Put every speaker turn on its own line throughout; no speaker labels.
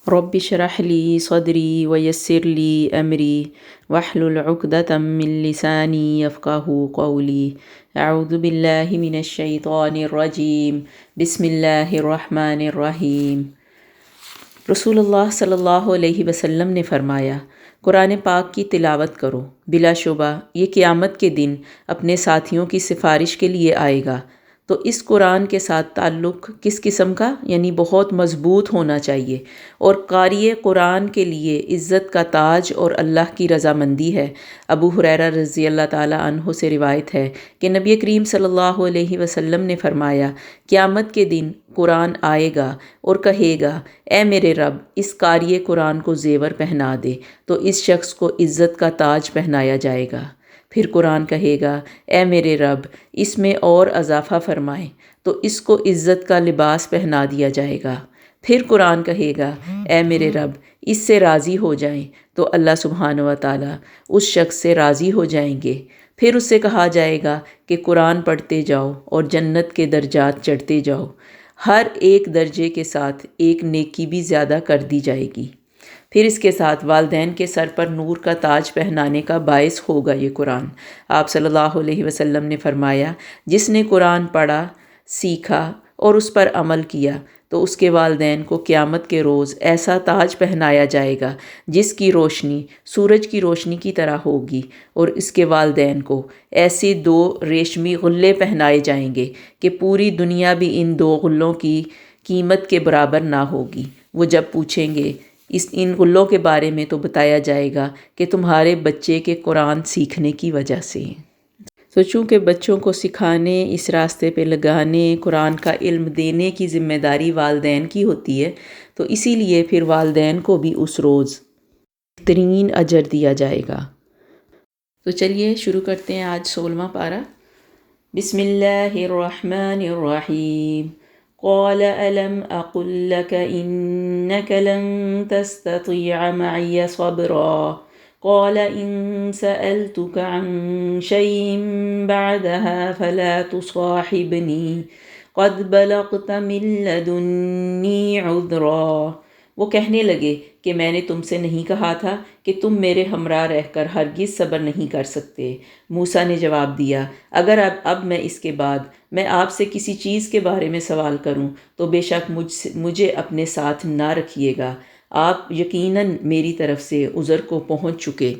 رب اشرح لی صدری ویسر لی امری واحلل عقدۃ من لسانی یفقہوا قولی اعوذ باللہ من الشیطان الرجیم بسم اللہ الرحمن الرحیم۔ رسول اللہ صلی اللہ علیہ وسلم نے فرمایا، قرآن پاک کی تلاوت کرو، بلا شبہ یہ قیامت کے دن اپنے ساتھیوں کی سفارش کے لیے آئے گا۔ تو اس قرآن کے ساتھ تعلق کس قسم کا؟ یعنی بہت مضبوط ہونا چاہیے، اور قاری قرآن کے لیے عزت کا تاج اور اللہ کی رضامندی ہے۔ ابو ہریرہ رضی اللہ تعالیٰ عنہ سے روایت ہے کہ نبی کریم صلی اللہ علیہ وسلم نے فرمایا، قیامت کے دن قرآن آئے گا اور کہے گا، اے میرے رب، اس قاری قرآن کو زیور پہنا دے، تو اس شخص کو عزت کا تاج پہنایا جائے گا۔ پھر قرآن کہے گا، اے میرے رب، اس میں اور اضافہ فرمائے، تو اس کو عزت کا لباس پہنا دیا جائے گا۔ پھر قرآن کہے گا، اے میرے رب، اس سے راضی ہو جائیں، تو اللہ سبحانہ و تعالیٰ اس شخص سے راضی ہو جائیں گے۔ پھر اس سے کہا جائے گا کہ قرآن پڑھتے جاؤ اور جنت کے درجات چڑھتے جاؤ، ہر ایک درجے کے ساتھ ایک نیکی بھی زیادہ کر دی جائے گی۔ پھر اس کے ساتھ والدین کے سر پر نور کا تاج پہنانے کا باعث ہوگا یہ قرآن۔ آپ صلی اللہ علیہ وسلم نے فرمایا، جس نے قرآن پڑھا، سیکھا اور اس پر عمل کیا، تو اس کے والدین کو قیامت کے روز ایسا تاج پہنایا جائے گا جس کی روشنی سورج کی روشنی کی طرح ہوگی، اور اس کے والدین کو ایسے 2 ریشمی غلے پہنائے جائیں گے کہ پوری دنیا بھی ان 2 غلوں کی قیمت کے برابر نہ ہوگی۔ وہ جب پوچھیں گے ان غلوں کے بارے میں، تو بتایا جائے گا کہ تمہارے بچے کے قرآن سیکھنے کی وجہ سے۔ تو چونکہ بچوں کو سکھانے، اس راستے پہ لگانے، قرآن کا علم دینے کی ذمہ داری والدین کی ہوتی ہے، تو اسی لیے پھر والدین کو بھی اس روز بہترین اجر دیا جائے گا۔ تو چلیے شروع کرتے ہیں آج 16واں پارہ۔ بسم اللہ الرحمن الرحیم۔ قال ألم أقل لك إنك لن تستطيع معي صبرا قال إن سألتك عن شيء بعدها فلا تصاحبني قد بلغت من لدني عذرا۔ وہ کہنے لگے کہ میں نے تم سے نہیں کہا تھا کہ تم میرے ہمراہ رہ کر ہرگز صبر نہیں کر سکتے؟ موسیٰ نے جواب دیا، اگر اب میں اس کے بعد میں آپ سے کسی چیز کے بارے میں سوال کروں تو بے شک مجھے اپنے ساتھ نہ رکھیے گا، آپ یقیناً میری طرف سے عذر کو پہنچ چکے۔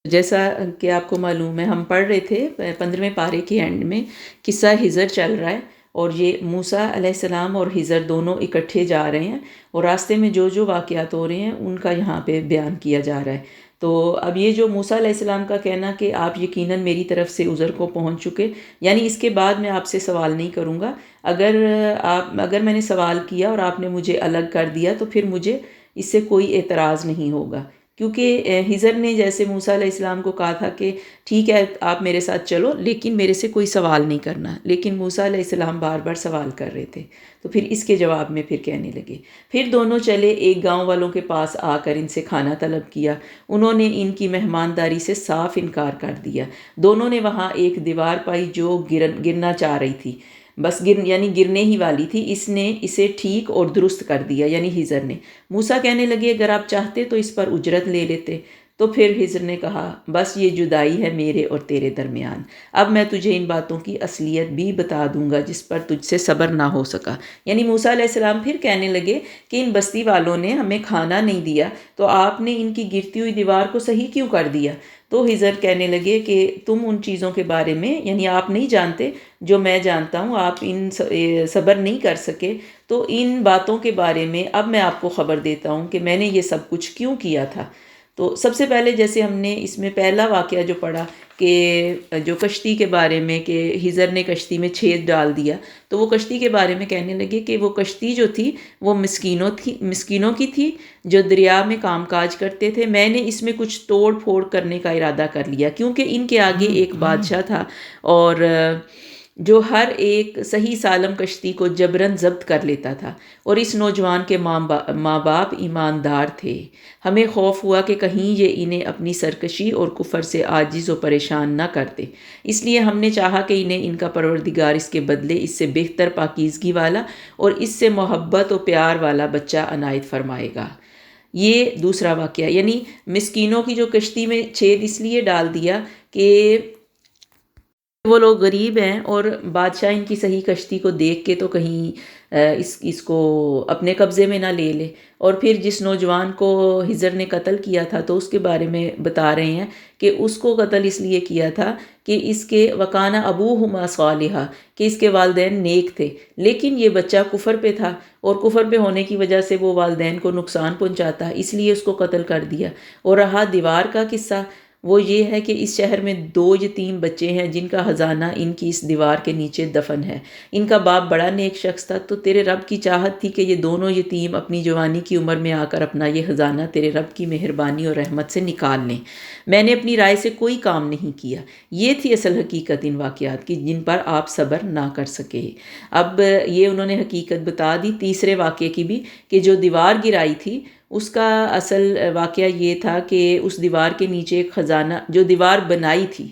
جیسا کہ آپ کو معلوم ہے، ہم پڑھ رہے تھے 15ویں پارے کے اینڈ میں قصہ ہجر چل رہا ہے، اور یہ موسیٰ علیہ السلام اور ہجر دونوں اکٹھے جا رہے ہیں، اور راستے میں جو جو واقعات ہو رہے ہیں ان کا یہاں پہ بیان کیا جا رہا ہے۔ تو اب یہ جو موسیٰ علیہ السلام کا کہنا کہ آپ یقیناً میری طرف سے عذر کو پہنچ چکے، یعنی اس کے بعد میں آپ سے سوال نہیں کروں گا، اگر میں نے سوال کیا اور آپ نے مجھے الگ کر دیا تو پھر مجھے اس سے کوئی اعتراض نہیں ہوگا، کیونکہ ہجر نے جیسے موسیٰ علیہ السلام کو کہا تھا کہ ٹھیک ہے آپ میرے ساتھ چلو لیکن میرے سے کوئی سوال نہیں کرنا، لیکن موسیٰ علیہ السلام بار بار سوال کر رہے تھے، تو پھر اس کے جواب میں پھر کہنے لگے۔ پھر دونوں چلے، ایک گاؤں والوں کے پاس آ کر ان سے کھانا طلب کیا، انہوں نے ان کی مہمانداری سے صاف انکار کر دیا۔ دونوں نے وہاں ایک دیوار پائی جو گرنا چاہ رہی تھی، بس یعنی گرنے ہی والی تھی، اس نے اسے ٹھیک اور درست کر دیا، یعنی ہجر نے۔ موسیٰ کہنے لگے اگر آپ چاہتے تو اس پر اجرت لے لیتے، تو پھر ہجر نے کہا بس یہ جدائی ہے میرے اور تیرے درمیان، اب میں تجھے ان باتوں کی اصلیت بھی بتا دوں گا جس پر تجھ سے صبر نہ ہو سکا۔ یعنی موسیٰ علیہ السلام پھر کہنے لگے کہ ان بستی والوں نے ہمیں کھانا نہیں دیا، تو آپ نے ان کی گرتی ہوئی دیوار کو صحیح کیوں کر دیا؟ تو ہجر کہنے لگے کہ تم ان چیزوں کے بارے میں یعنی آپ نہیں جانتے جو میں جانتا ہوں، آپ ان صبر نہیں کر سکے، تو ان باتوں کے بارے میں اب میں آپ کو خبر دیتا ہوں کہ میں نے یہ سب کچھ کیوں کیا تھا۔ تو سب سے پہلے جیسے ہم نے اس میں پہلا واقعہ جو پڑھا کہ جو کشتی کے بارے میں کہ ہجر نے کشتی میں چھید ڈال دیا، تو وہ کشتی کے بارے میں کہنے لگے کہ وہ کشتی جو تھی وہ مسکینوں کی تھی جو دریا میں کام کاج کرتے تھے، میں نے اس میں کچھ توڑ پھوڑ کرنے کا ارادہ کر لیا، کیونکہ ان کے آگے ایک بادشاہ تھا اور جو ہر ایک صحیح سالم کشتی کو جبراً ضبط کر لیتا تھا، اور اس نوجوان کے ماں باپ ایماندار تھے۔ ہمیں خوف ہوا کہ کہیں یہ انہیں اپنی سرکشی اور کفر سے عاجز و پریشان نہ کر دے، اس لیے ہم نے چاہا کہ انہیں ان کا پروردگار اس کے بدلے اس سے بہتر پاکیزگی والا اور اس سے محبت و پیار والا بچہ عنایت فرمائے گا۔ یہ دوسرا واقعہ، یعنی مسکینوں کی جو کشتی میں چھید اس لیے ڈال دیا کہ وہ لوگ غریب ہیں، اور بادشاہ ان کی صحیح کشتی کو دیکھ کے تو کہیں اس کو اپنے قبضے میں نہ لے لے۔ اور پھر جس نوجوان کو ہجر نے قتل کیا تھا تو اس کے بارے میں بتا رہے ہیں کہ اس کو قتل اس لیے کیا تھا کہ اس کے وکانہ ابوہما صالحا، کہ اس کے والدین نیک تھے، لیکن یہ بچہ کفر پہ تھا، اور کفر پہ ہونے کی وجہ سے وہ والدین کو نقصان پہنچاتا، اس لیے اس کو قتل کر دیا۔ اور رہا دیوار کا قصہ، وہ یہ ہے کہ اس شہر میں 2 یتیم بچے ہیں جن کا خزانہ ان کی اس دیوار کے نیچے دفن ہے۔ ان کا باپ بڑا نیک شخص تھا، تو تیرے رب کی چاہت تھی کہ یہ دونوں یتیم اپنی جوانی کی عمر میں آ کر اپنا یہ خزانہ تیرے رب کی مہربانی اور رحمت سے نکال لیں۔ میں نے اپنی رائے سے کوئی کام نہیں کیا۔ یہ تھی اصل حقیقت ان واقعات کی جن پر آپ صبر نہ کر سکے۔ اب یہ انہوں نے حقیقت بتا دی تیسرے واقعے کی بھی، کہ جو دیوار گرائی تھی اس کا اصل واقعہ یہ تھا کہ اس دیوار کے نیچے ایک خزانہ، جو دیوار بنائی تھی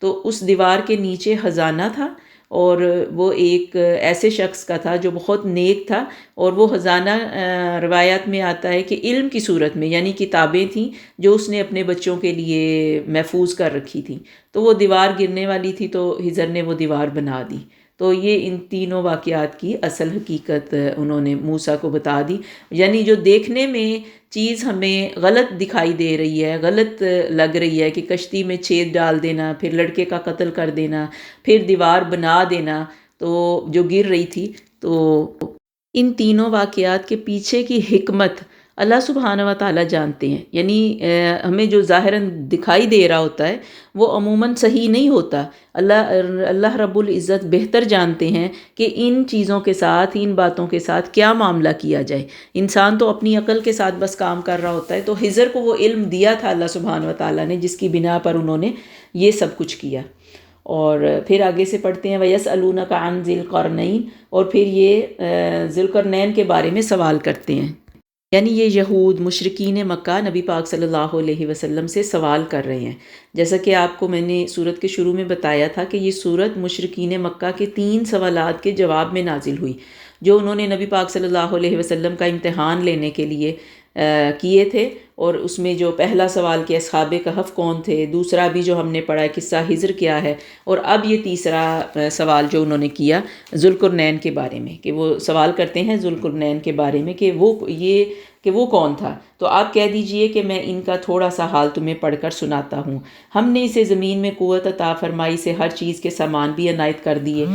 تو اس دیوار کے نیچے خزانہ تھا، اور وہ ایک ایسے شخص کا تھا جو بہت نیک تھا، اور وہ خزانہ روایات میں آتا ہے کہ علم کی صورت میں، یعنی کتابیں تھیں جو اس نے اپنے بچوں کے لیے محفوظ کر رکھی تھیں، تو وہ دیوار گرنے والی تھی تو ہجر نے وہ دیوار بنا دی۔ تو یہ ان تینوں واقعات کی اصل حقیقت انہوں نے موسیٰ کو بتا دی، یعنی جو دیکھنے میں چیز ہمیں غلط دکھائی دے رہی ہے، غلط لگ رہی ہے کہ کشتی میں چھید ڈال دینا، پھر لڑکے کا قتل کر دینا، پھر دیوار بنا دینا تو جو گر رہی تھی، تو ان تینوں واقعات کے پیچھے کی حکمت اللہ سبحانہ و تعالیٰ جانتے ہیں۔ یعنی ہمیں جو ظاہراً دکھائی دے رہا ہوتا ہے وہ عموماً صحیح نہیں ہوتا۔ اللہ رب العزت بہتر جانتے ہیں کہ ان چیزوں کے ساتھ، ان باتوں کے ساتھ کیا معاملہ کیا جائے۔ انسان تو اپنی عقل کے ساتھ بس کام کر رہا ہوتا ہے، تو ہجر کو وہ علم دیا تھا اللہ سبحانہ و تعالیٰ نے، جس کی بنا پر انہوں نے یہ سب کچھ کیا۔ اور پھر آگے سے پڑھتے ہیں وَيَسْأَلُونَكَ عَنْ ذِي الْقَرْنَيْنِ، اور پھر یہ ذی القرنین کے بارے میں سوال کرتے ہیں، یعنی یہ یہود مشرکین مکہ نبی پاک صلی اللہ علیہ وسلم سے سوال کر رہے ہیں۔ جیسا کہ آپ کو میں نے سورت کے شروع میں بتایا تھا کہ یہ سورت مشرکین مکہ کے 3 سوالات کے جواب میں نازل ہوئی، جو انہوں نے نبی پاک صلی اللہ علیہ وسلم کا امتحان لینے کے لیے کیے تھے۔ اور اس میں جو پہلا سوال کہ اصحاب کہف کون تھے، دوسرا بھی جو ہم نے پڑھا ہے قصہ ہجر کیا ہے، اور اب یہ تیسرا سوال جو انہوں نے کیا ذو القرنین کے بارے میں، کہ وہ سوال کرتے ہیں ذو القرنین کے بارے میں کہ وہ کون تھا۔ تو آپ کہہ دیجئے کہ میں ان کا تھوڑا سا حال تمہیں پڑھ کر سناتا ہوں۔ ہم نے اسے زمین میں قوت عطا فرمائی سے ہر چیز کے سامان بھی عنایت کر دیے،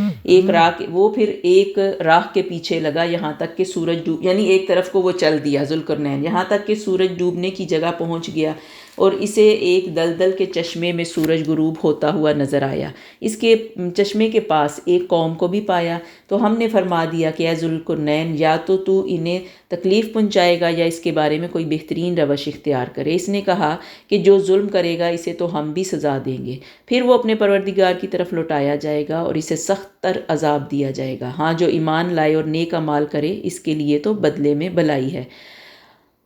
وہ پھر ایک راہ کے پیچھے لگا یہاں تک کہ سورج یعنی ایک طرف کو وہ چل دیا ذو القرنین، یہاں تک کہ سورج ڈوبنے کی جگہ پہنچ گیا، اور اسے ایک دلدل کے چشمے میں سورج غروب ہوتا ہوا نظر آیا۔ اس کے چشمے کے پاس ایک قوم کو بھی پایا، تو ہم نے فرما دیا کہ اے ذو القرنین، یا تو انہیں تکلیف پہنچائے گا یا اس کے بارے میں کوئی بہترین روش اختیار کرے۔ اس نے کہا کہ جو ظلم کرے گا اسے تو ہم بھی سزا دیں گے، پھر وہ اپنے پروردگار کی طرف لوٹایا جائے گا اور اسے سخت تر عذاب دیا جائے گا۔ ہاں، جو ایمان لائے اور نیک اعمال کرے اس کے لیے تو بدلے میں بھلائی ہے،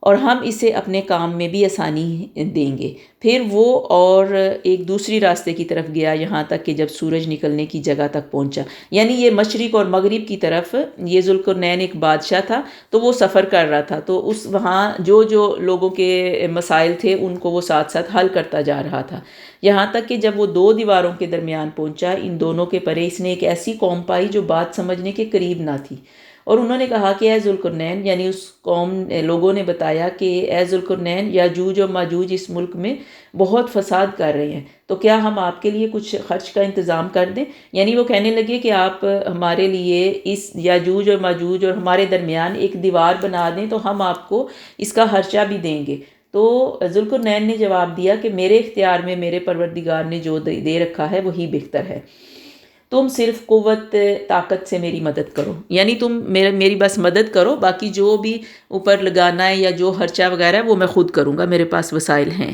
اور ہم اسے اپنے کام میں بھی آسانی دیں گے۔ پھر وہ اور ایک دوسری راستے کی طرف گیا یہاں تک کہ جب سورج نکلنے کی جگہ تک پہنچا، یعنی یہ مشرق اور مغرب کی طرف، یہ ذو القرنین ایک بادشاہ تھا تو وہ سفر کر رہا تھا، تو وہاں جو لوگوں کے مسائل تھے ان کو وہ ساتھ ساتھ حل کرتا جا رہا تھا، یہاں تک کہ جب وہ 2 دیواروں کے درمیان پہنچا، ان دونوں کے پرے اس نے ایک ایسی قوم پائی جو بات سمجھنے کے قریب نہ تھی، اور انہوں نے کہا کہ اے ذو القرنین، یعنی اس لوگوں نے بتایا کہ اے ذو القرنین، یاجوج و ماجوج اس ملک میں بہت فساد کر رہے ہیں، تو کیا ہم آپ کے لیے کچھ خرچ کا انتظام کر دیں؟ یعنی وہ کہنے لگے کہ آپ ہمارے لیے اس یاجوج و ماجوج اور ہمارے درمیان ایک دیوار بنا دیں تو ہم آپ کو اس کا خرچہ بھی دیں گے۔ تو ذو القرنین نے جواب دیا کہ میرے اختیار میں میرے پروردگار نے جو دے رکھا ہے وہی بہتر ہے، تم صرف قوت طاقت سے میری مدد کرو، یعنی تم میری بس مدد کرو، باقی جو بھی اوپر لگانا ہے یا جو خرچہ وغیرہ ہے وہ میں خود کروں گا، میرے پاس وسائل ہیں۔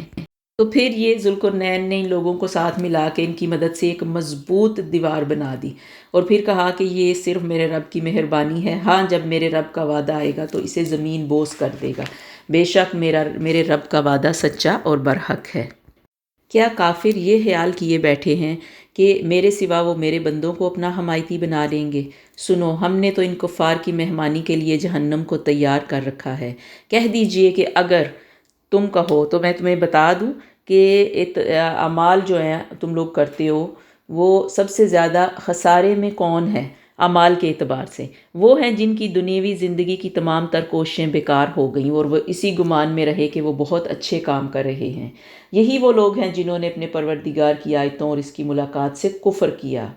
تو پھر یہ ذوالقرنین نے ان لوگوں کو ساتھ ملا کے ان کی مدد سے ایک مضبوط دیوار بنا دی، اور پھر کہا کہ یہ صرف میرے رب کی مہربانی ہے، ہاں جب میرے رب کا وعدہ آئے گا تو اسے زمین بوس کر دے گا، بے شک میرے رب کا وعدہ سچا اور برحق ہے۔ کیا کافر یہ خیال کیے بیٹھے ہیں کہ میرے سوا وہ میرے بندوں کو اپنا حمایتی بنا لیں گے؟ سنو، ہم نے تو ان کفار کی مہمانی کے لیے جہنم کو تیار کر رکھا ہے۔ کہہ دیجئے کہ اگر تم کہو تو میں تمہیں بتا دوں کہ اعمال جو ہیں تم لوگ کرتے ہو وہ سب سے زیادہ خسارے میں کون ہے اعمال کے اعتبار سے؟ وہ ہیں جن کی دنیاوی زندگی کی تمام تر کوششیں بیکار ہو گئیں اور وہ اسی گمان میں رہے کہ وہ بہت اچھے کام کر رہے ہیں۔ یہی وہ لوگ ہیں جنہوں نے اپنے پروردگار کی آیتوں اور اس کی ملاقات سے کفر کیا،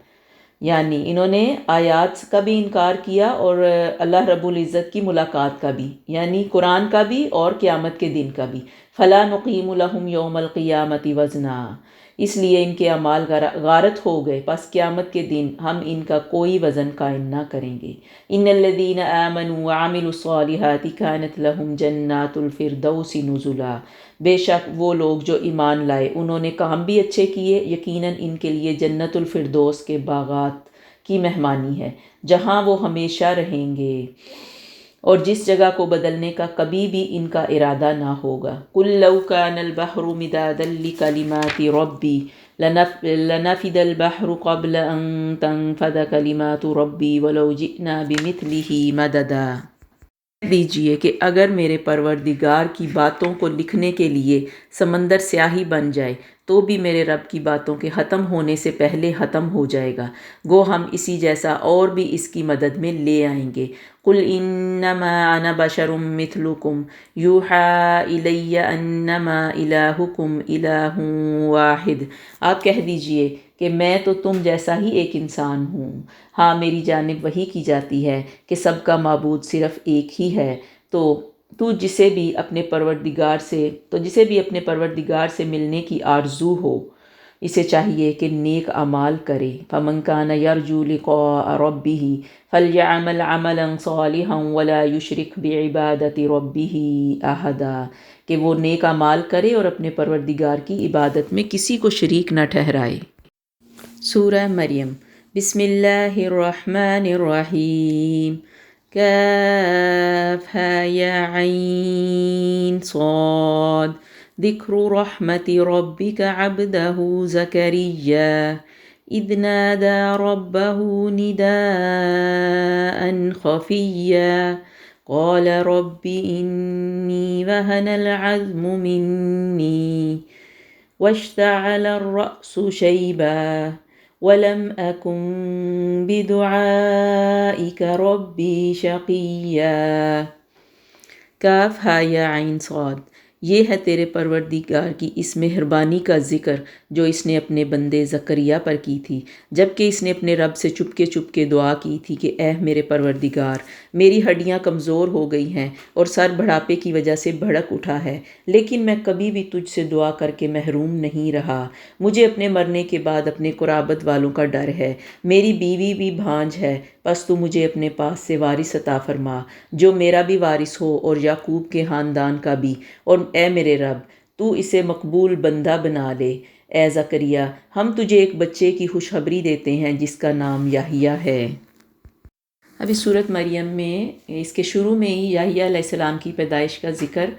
یعنی انہوں نے آیات کا بھی انکار کیا اور اللہ رب العزت کی ملاقات کا بھی، یعنی قرآن کا بھی اور قیامت کے دن کا بھی۔ فَلَا نُقِيمُ لَهُمْ يَوْمَ الْقِيَامَةِ وَزْنًا، اس لیے ان کے اعمال غارت ہو گئے، پس قیامت کے دن ہم ان کا کوئی وزن قائم نہ کریں گے۔ إِنَّ الَّذِينَ آمَنُوا وَعَمِلُوا الصَّالِحَاتِ كَانَتْ لَهُمْ جَنَّاتُ الْفِرْدَوْسِ نُزُلًا، بے شک وہ لوگ جو ایمان لائے، انہوں نے کام بھی اچھے کیے، یقیناً ان کے لیے جنت الفردوس کے باغات کی مہمانی ہے جہاں وہ ہمیشہ رہیں گے، اور جس جگہ کو بدلنے کا کبھی بھی ان کا ارادہ نہ ہوگا۔ قُل لَوْ كَانَ الْبَحْرُ مِدَادًا لِكَلِمَاتِ رَبِّي لَنَفِدَ الْبَحْرُ قَبْلَ أَن تَنفَدَ كَلِمَاتُ رَبِّي وَلَوْ جِئْنَا بِمِثْلِهِ مَدَدًا، کہہ دیجئے کہ اگر میرے پروردگار کی باتوں کو لکھنے کے لیے سمندر سیاہی بن جائے تو بھی میرے رب کی باتوں کے ختم ہونے سے پہلے ختم ہو جائے گا، گو ہم اسی جیسا اور بھی اس کی مدد میں لے آئیں گے۔ قُلْ إِنَّمَا أَنَا بَشَرٌ مِثْلُكُمْ يُوحَىٰ إِلَيَّ أَنَّمَا إِلَٰهُكُمْ إِلَٰهٌ وَاحِدٌ، آپ کہہ دیجئے کہ میں تو تم جیسا ہی ایک انسان ہوں، ہاں میری جانب وحی کی جاتی ہے کہ سب کا معبود صرف ایک ہی ہے، تو جسے بھی اپنے پروردگار سے ملنے کی آرزو ہو اسے چاہیے کہ نیک اعمال کرے۔ فَمَنْ كَانَ يَرْجُو لِقَاءَ رَبِّهِ فَلْيَعْمَلْ عَمَلًا صَالِحًا وَلَا يُشْرِكْ بِعِبَادَةِ رَبِّهِ أَحَدًا، کہ وہ نیک اعمال کرے اور اپنے پروردگار کی عبادت میں کسی کو شریک نہ ٹھہرائے۔ سورہ مریم، بسم اللہ الرحمن الرحیم، كافها يا عين صاد، ذكر رحمة ربك عبده زكريا إذ نادى ربه نداء خفيا قال رب إني وهن العظم مني واشتعل الرأس شيبا وَلَمْ أَكُنْ بِدُعَائِكَ رَبِّي شَقِيًّا۔ کاف ہا یا عین صاد، یہ ہے تیرے پروردگار کی اس مہربانی کا ذکر جو اس نے اپنے بندے زکریا پر کی تھی، جبکہ اس نے اپنے رب سے چپکے دعا کی تھی کہ اے میرے پروردگار، میری ہڈیاں کمزور ہو گئی ہیں اور سر بڑھاپے کی وجہ سے بھڑک اٹھا ہے، لیکن میں کبھی بھی تجھ سے دعا کر کے محروم نہیں رہا۔ مجھے اپنے مرنے کے بعد اپنے قرابت والوں کا ڈر ہے، میری بیوی بھی بھانج ہے، پس تو مجھے اپنے پاس سے وارث عطا فرما جو میرا بھی وارث ہو اور یعقوب کے خاندان کا بھی، اور اے میرے رب تو اسے مقبول بندہ بنا لے۔ اے زکریا، ہم تجھے ایک بچے کی خوشخبری دیتے ہیں جس کا نام یحییٰ ہے۔ اب اس سورۃ مریم میں اس کے شروع میں ہی یحییٰ علیہ السلام کی پیدائش کا ذکر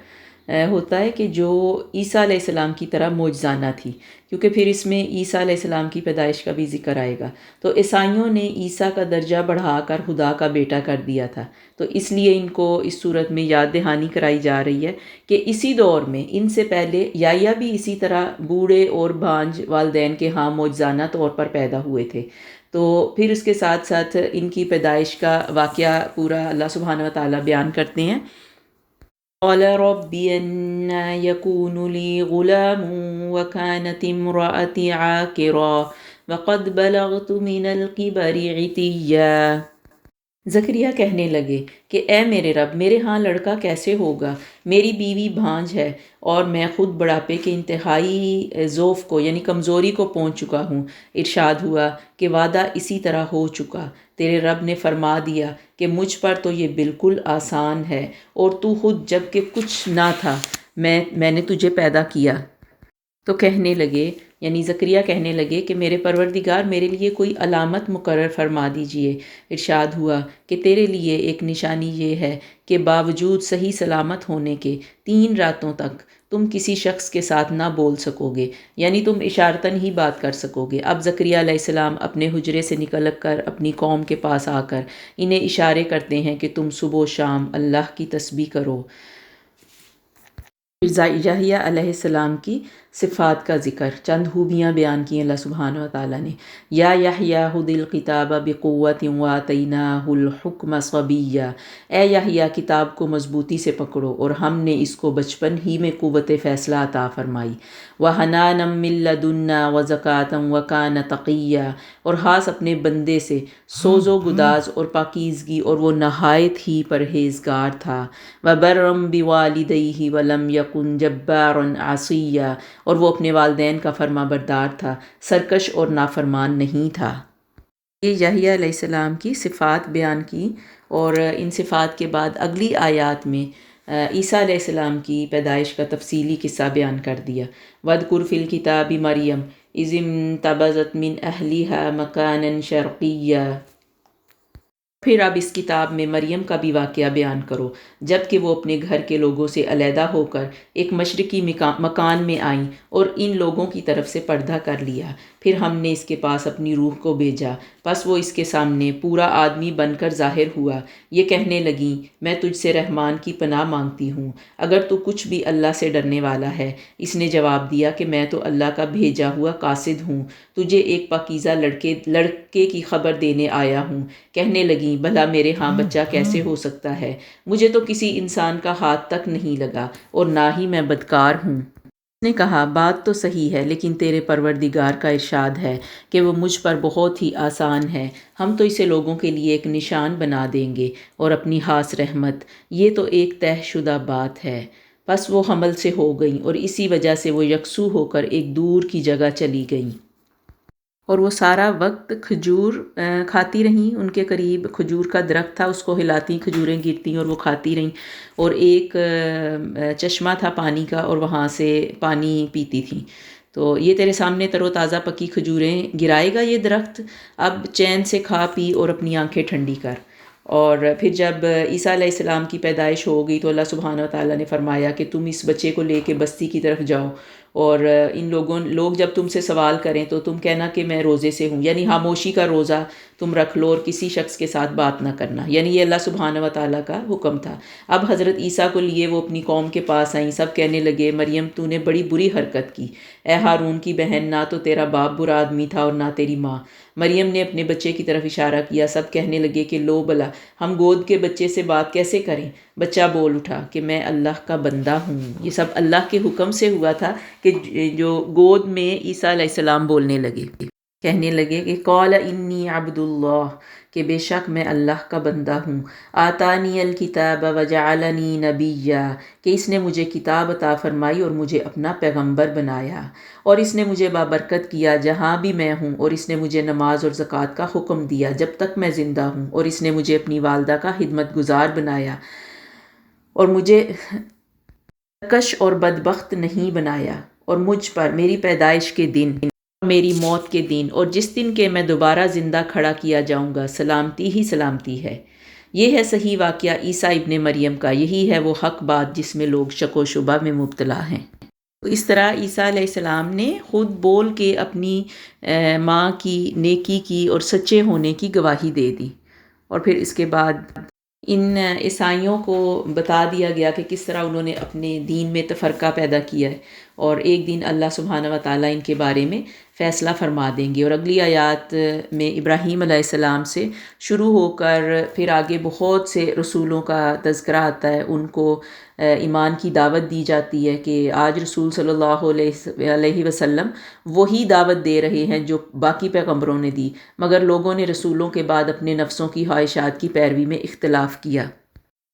ہوتا ہے کہ جو عیسیٰ علیہ السلام کی طرح معجزانہ تھی، کیونکہ پھر اس میں عیسیٰ علیہ السلام کی پیدائش کا بھی ذکر آئے گا۔ تو عیسائیوں نے عیسیٰ کا درجہ بڑھا کر خدا کا بیٹا کر دیا تھا، تو اس لیے ان کو اس صورت میں یاد دہانی کرائی جا رہی ہے کہ اسی دور میں ان سے پہلے یحییٰ بھی اسی طرح بوڑھے اور بھانج والدین کے ہاں معجزانہ طور پر پیدا ہوئے تھے۔ تو پھر اس کے ساتھ ساتھ ان کی پیدائش کا واقعہ پورا اللہ سبحانہ وتعالیٰ بیان کرتے ہیں۔ قال رب أنى يكون لي غلام وكانت امرأتي عاقرا وقد بلغت من الكبر عتيا۔ زکریا کہنے لگے کہ اے میرے رب، میرے ہاں لڑکا کیسے ہوگا، میری بیوی بھانج ہے اور میں خود بڑھاپے کے انتہائی ضعف کو یعنی کمزوری کو پہنچ چکا ہوں۔ ارشاد ہوا کہ وعدہ اسی طرح ہو چکا، تیرے رب نے فرما دیا کہ مجھ پر تو یہ بالکل آسان ہے، اور تو خود جب کہ کچھ نہ تھا میں نے تجھے پیدا کیا۔ تو کہنے لگے، یعنی زکریا کہنے لگے کہ میرے پروردگار میرے لیے کوئی علامت مقرر فرما دیجئے۔ ارشاد ہوا کہ تیرے لیے ایک نشانی یہ ہے کہ باوجود صحیح سلامت ہونے کے 3 راتوں تک تم کسی شخص کے ساتھ نہ بول سکو گے، یعنی تم اشارتاً ہی بات کر سکو گے۔ اب زکریا علیہ السلام اپنے حجرے سے نکل کر اپنی قوم کے پاس آ کر انہیں اشارے کرتے ہیں کہ تم صبح و شام اللہ کی تسبیح کرو۔ یحییٰ علیہ السلام کی صفات کا ذکر، چند خوبیاں بیان کی اللہ سبحانہ و تعالیٰ نے۔ یا یحییٰ خذ الکتاب بقوۃ وآتیناہ الحکم صبیّا، اے یحییٰ کتاب کو مضبوطی سے پکڑو اور ہم نے اس کو بچپن ہی میں قوت فیصلہ عطا فرمائی۔ وحنانا من لدنا وزکاۃ وکان تقیّا، اور خاص اپنے بندے سے سوز و گداز اور پاکیزگی، اور وہ نہایت ہی پرہیزگار تھا۔ وبرم بوالدیہ ولم یکن جبارا عصیا، اور وہ اپنے والدین کا فرما بردار تھا، سرکش اور نافرمان نہیں تھا۔ یہ یحییٰ علیہ السلام کی صفات بیان کی، اور ان صفات کے بعد اگلی آیات میں عیسیٰ علیہ السلام کی پیدائش کا تفصیلی قصہ بیان کر دیا۔ وَاذْكُرْ فِي الْكِتَابِ مَرْيَمَ إِذِ انتبذت من أهلها مكانا شرقيا، پھر اب اس کتاب میں مریم کا بھی واقعہ بیان کرو جب کہ وہ اپنے گھر کے لوگوں سے علیحدہ ہو کر ایک مشرقی مکان میں آئیں اور ان لوگوں کی طرف سے پردہ کر لیا۔ پھر ہم نے اس کے پاس اپنی روح کو بھیجا، پس وہ اس کے سامنے پورا آدمی بن کر ظاہر ہوا۔ یہ کہنے لگیں میں تجھ سے رحمان کی پناہ مانگتی ہوں، اگر تو کچھ بھی اللہ سے ڈرنے والا ہے۔ اس نے جواب دیا کہ میں تو اللہ کا بھیجا ہوا قاصد ہوں، تجھے ایک پاکیزہ لڑکے کی خبر دینے آیا ہوں۔ کہنے لگیں بھلا میرے ہاں بچہ کیسے ہو سکتا ہے؟ مجھے تو کسی انسان کا ہاتھ تک نہیں لگا اور نہ ہی میں بدکار ہوں۔ اس نے کہا بات تو صحیح ہے، لیکن تیرے پروردگار کا ارشاد ہے کہ وہ مجھ پر بہت ہی آسان ہے، ہم تو اسے لوگوں کے لیے ایک نشان بنا دیں گے اور اپنی خاص رحمت، یہ تو ایک طے شدہ بات ہے۔ پس وہ حمل سے ہو گئیں اور اسی وجہ سے وہ یکسو ہو کر ایک دور کی جگہ چلی گئیں، اور وہ سارا وقت کھجور کھاتی رہیں۔ ان کے قریب کھجور کا درخت تھا، اس کو ہلاتی کھجوریں گرتی اور وہ کھاتی رہیں، اور ایک چشمہ تھا پانی کا اور وہاں سے پانی پیتی تھیں۔ تو یہ تیرے سامنے تر و تازہ پکی کھجوریں گرائے گا یہ درخت، اب چین سے کھا پی اور اپنی آنکھیں ٹھنڈی کر۔ اور پھر جب عیسیٰ علیہ السلام کی پیدائش ہو گئی تو اللہ سبحانہ و تعالیٰ نے فرمایا کہ تم اس بچے کو لے کے بستی کی طرف جاؤ، اور ان لوگ جب تم سے سوال کریں تو تم کہنا کہ میں روزے سے ہوں، یعنی خاموشی کا روزہ تم رکھ لو اور کسی شخص کے ساتھ بات نہ کرنا، یعنی یہ اللہ سبحانہ و تعالیٰ کا حکم تھا۔ اب حضرت عیسیٰ کو لیے وہ اپنی قوم کے پاس آئیں، سب کہنے لگے مریم تو نے بڑی بری حرکت کی، اے ہارون کی بہن، نہ تو تیرا باپ برا آدمی تھا اور نہ تیری ماں۔ مریم نے اپنے بچے کی طرف اشارہ کیا، سب کہنے لگے کہ لو بلا، ہم گود کے بچے سے بات کیسے کریں؟ بچہ بول اٹھا کہ میں اللہ کا بندہ ہوں۔ یہ سب اللہ کے حکم سے ہوا تھا کہ جو گود میں عیسیٰ علیہ السلام بولنے لگے، کہنے لگے کہ قال انی عبد اللہ، کہ بے شک میں اللہ کا بندہ ہوں، آتانی الکتاب وجعلنی نبیا، کہ اس نے مجھے کتاب عطا فرمائی اور مجھے اپنا پیغمبر بنایا، اور اس نے مجھے بابرکت کیا جہاں بھی میں ہوں، اور اس نے مجھے نماز اور زکوٰۃ کا حکم دیا جب تک میں زندہ ہوں، اور اس نے مجھے اپنی والدہ کا خدمت گزار بنایا اور مجھے سرکش اور بدبخت نہیں بنایا، اور مجھ پر میری پیدائش کے دن، میری موت کے دن، اور جس دن کے میں دوبارہ زندہ کھڑا کیا جاؤں گا سلامتی ہی سلامتی ہے۔ یہ ہے صحیح واقعہ عیسیٰ ابن مریم کا، یہی ہے وہ حق بات جس میں لوگ شک و شبہ میں مبتلا ہیں۔ تو اس طرح عیسیٰ علیہ السلام نے خود بول کے اپنی ماں کی نیکی کی اور سچے ہونے کی گواہی دے دی، اور پھر اس کے بعد ان عیسائیوں کو بتا دیا گیا کہ کس طرح انہوں نے اپنے دین میں تفرقہ پیدا کیا ہے، اور ایک دن اللہ سبحانہ و تعالیٰ ان کے بارے میں فیصلہ فرما دیں گے۔ اور اگلی آیات میں ابراہیم علیہ السلام سے شروع ہو کر پھر آگے بہت سے رسولوں کا تذکرہ آتا ہے، ان کو ایمان کی دعوت دی جاتی ہے کہ آج رسول صلی اللہ علیہ وسلم وہی دعوت دے رہے ہیں جو باقی پیغمبروں نے دی، مگر لوگوں نے رسولوں کے بعد اپنے نفسوں کی خواہشات کی پیروی میں اختلاف کیا۔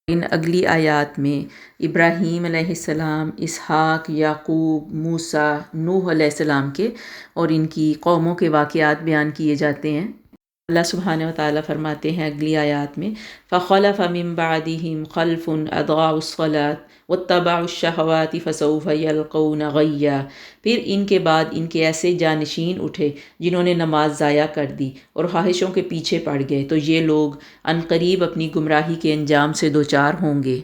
ان اگلی آیات میں ابراہیم علیہ السلام، اسحاق، یعقوب، موسیٰ، نوح علیہ السلام کے اور ان کی قوموں کے واقعات بیان کیے جاتے ہیں۔ اللہ سبحانہ و تعالیٰ فرماتے ہیں اگلی آیات میں فَخَلَفَ مِن بَعْدِهِمْ خَلْفٌ أَضَاعُوا الصَّلَاةَ وَاتَّبَعُوا الشَّهَوَاتِ فَسَوْفَ يَلْقَوْنَ غَيًّا، پھر ان کے بعد ان کے ایسے جانشین اٹھے جنہوں نے نماز ضائع کر دی اور خواہشوں کے پیچھے پڑ گئے، تو یہ لوگ عنقریب اپنی گمراہی کے انجام سے دوچار ہوں گے۔